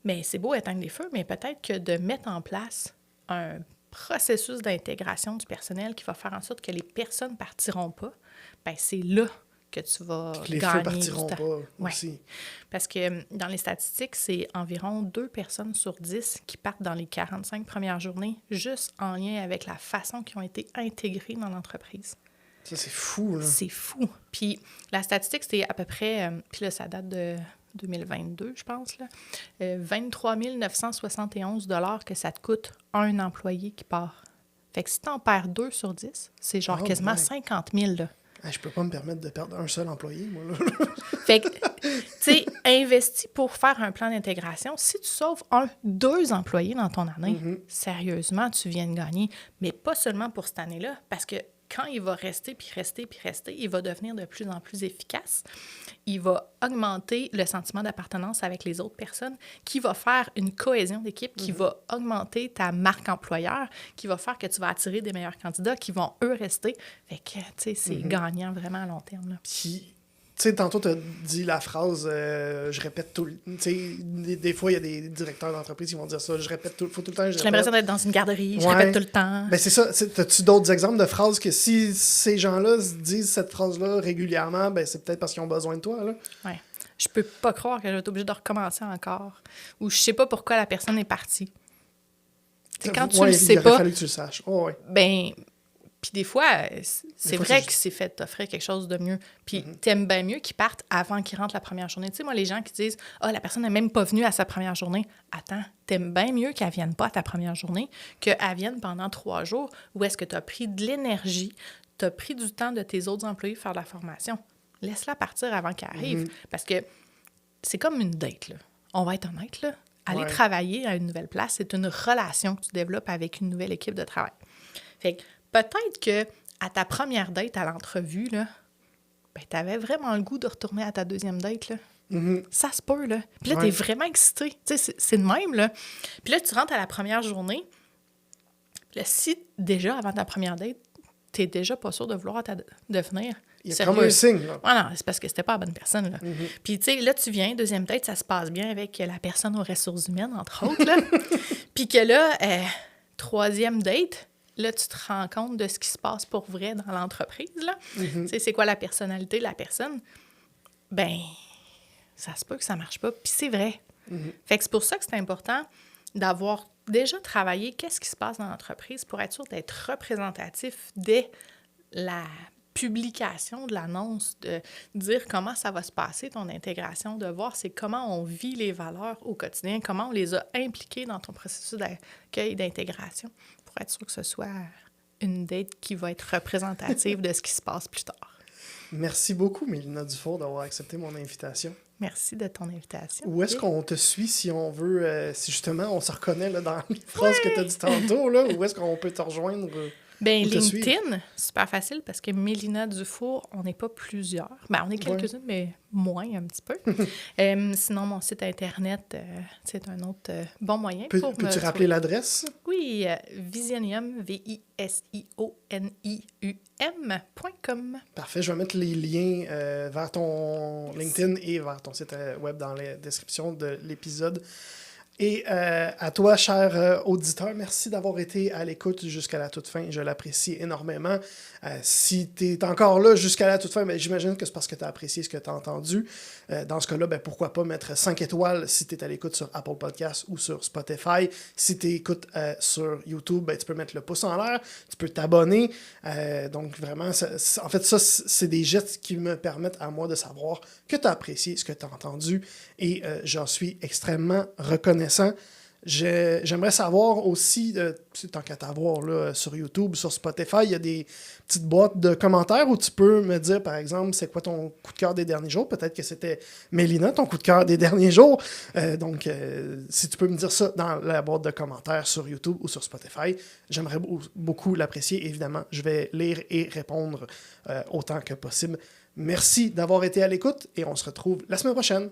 Mais c'est beau éteindre les feux, mais peut-être que de mettre en place un processus d'intégration du personnel qui va faire en sorte que les personnes ne partiront pas, bien, c'est là que tu vas que les gagner feux partiront du temps. pas aussi. Parce que dans les statistiques, c'est environ 2 personnes sur 10 qui partent dans les 45 premières journées, juste en lien avec la façon qu'ils ont été intégrés dans l'entreprise. Ça, c'est fou, là. C'est fou. Puis la statistique, c'est à peu près, puis là, ça date de 2022, je pense, là, 23 971 $ que ça te coûte un employé qui part. Fait que si t'en perds 2 sur 10, c'est genre quasiment 50 000, là. Je peux pas me permettre de perdre un seul employé, moi, là. Fait que, tu sais, investis pour faire un plan d'intégration. Si tu sauves 2 employés dans ton année, sérieusement, tu viens de gagner. Mais pas seulement pour cette année-là, parce que quand il va rester, puis rester, puis rester, il va devenir de plus en plus efficace. Il va augmenter le sentiment d'appartenance avec les autres personnes, qui va faire une cohésion d'équipe, qui va augmenter ta marque employeur, qui va faire que tu vas attirer des meilleurs candidats qui vont, eux, rester. Fait que, tu sais, c'est gagnant vraiment à long terme. Là. Puis, tu sais, tantôt, tu as dit la phrase, je répète tout le... Tu sais, des fois, il y a des directeurs d'entreprise qui vont dire ça, je répète tout, faut tout le temps, J'ai l'impression d'être dans une garderie, je répète tout le temps. Ben c'est ça. As-tu d'autres exemples de phrases que si ces gens-là se disent cette phrase-là régulièrement, ben c'est peut-être parce qu'ils ont besoin de toi, là? Oui. Je peux pas croire que je vais être obligée de recommencer encore. Ou je sais pas pourquoi la personne est partie. T'sais, quand tu le sais pas... Il aurait fallu que tu le saches. Oh, ouais. Ben... Puis des fois, c'est vrai que c'est fait t'offrir quelque chose de mieux. Puis t'aimes bien mieux qu'ils partent avant qu'ils rentrent la première journée. Tu sais, moi, les gens qui disent « Ah, la personne n'est même pas venue à sa première journée. » Attends, t'aimes bien mieux qu'elle ne vienne pas à ta première journée qu'elle vienne pendant 3 jours où est-ce que tu as pris de l'énergie, tu as pris du temps de tes autres employés faire de la formation. Laisse-la partir avant qu'elle arrive. Parce que c'est comme une date, là. On va être honnête, là. Aller travailler à une nouvelle place, c'est une relation que tu développes avec une nouvelle équipe de travail. Fait que peut-être qu'à ta première date, à l'entrevue, là, ben, tu avais vraiment le goût de retourner à ta deuxième date. Là. Ça se peut, là. Puis là, tu es vraiment excité. Tu sais, c'est de même, là. Puis là, tu rentres à la première journée. Puis là, si déjà, avant ta première date, tu n'es déjà pas sûr de vouloir de venir. Il y a comme un signe, là. Ah non, c'est parce que c'était pas la bonne personne, là. Puis, tu sais, là, tu viens, deuxième date, ça se passe bien avec la personne aux ressources humaines, entre autres, là. Puis que là, troisième date... Là, tu te rends compte de ce qui se passe pour vrai dans l'entreprise, là. Tu sais, c'est quoi la personnalité de la personne? Ben, ça se peut que ça marche pas. Puis c'est vrai. Fait que c'est pour ça que c'est important d'avoir déjà travaillé qu'est-ce qui se passe dans l'entreprise pour être sûr d'être représentatif dès la publication de l'annonce, de dire comment ça va se passer, ton intégration, de voir c'est comment on vit les valeurs au quotidien, comment on les a impliquées dans ton processus d'accueil et d'intégration, pour être sûr que ce soit une date qui va être représentative de ce qui se passe plus tard. Merci beaucoup, Mélina Dufour, d'avoir accepté mon invitation. Merci de ton invitation. Où est-ce qu'on te suit si on veut, si justement on se reconnaît là, dans les phrases que tu as dit tantôt, là, où est-ce qu'on peut te rejoindre? Ben, Ou te LinkedIn, super facile parce que Mélina Dufour, on n'est pas plusieurs. Ben, on est quelques-unes, mais moins un petit peu. Sinon, mon site Internet, c'est un autre bon moyen pour Peux-tu rappeler l'adresse? Oui, Visionium, Visinium.com. Parfait, je vais mettre les liens vers ton LinkedIn et vers ton site web dans la description de l'épisode. Et à toi, cher auditeur, merci d'avoir été à l'écoute jusqu'à la toute fin. Je l'apprécie énormément. Si tu es encore là jusqu'à la toute fin, ben, j'imagine que c'est parce que tu as apprécié ce que tu as entendu. Dans ce cas-là, ben, pourquoi pas mettre 5 étoiles si tu es à l'écoute sur Apple Podcasts ou sur Spotify. Si tu écoutes sur YouTube, ben, tu peux mettre le pouce en l'air. Tu peux t'abonner. Donc vraiment, en fait, ça, c'est des gestes qui me permettent à moi de savoir que tu as apprécié ce que tu as entendu. Et j'en suis extrêmement reconnaissant. J'aimerais savoir aussi, tant qu'à t'avoir là, sur YouTube, sur Spotify, il y a des petites boîtes de commentaires où tu peux me dire, par exemple, c'est quoi ton coup de cœur des derniers jours. Peut-être que c'était Mélina, ton coup de cœur des derniers jours. Donc, si tu peux me dire ça dans la boîte de commentaires sur YouTube ou sur Spotify, j'aimerais beaucoup l'apprécier. Évidemment, je vais lire et répondre autant que possible. Merci d'avoir été à l'écoute et on se retrouve la semaine prochaine.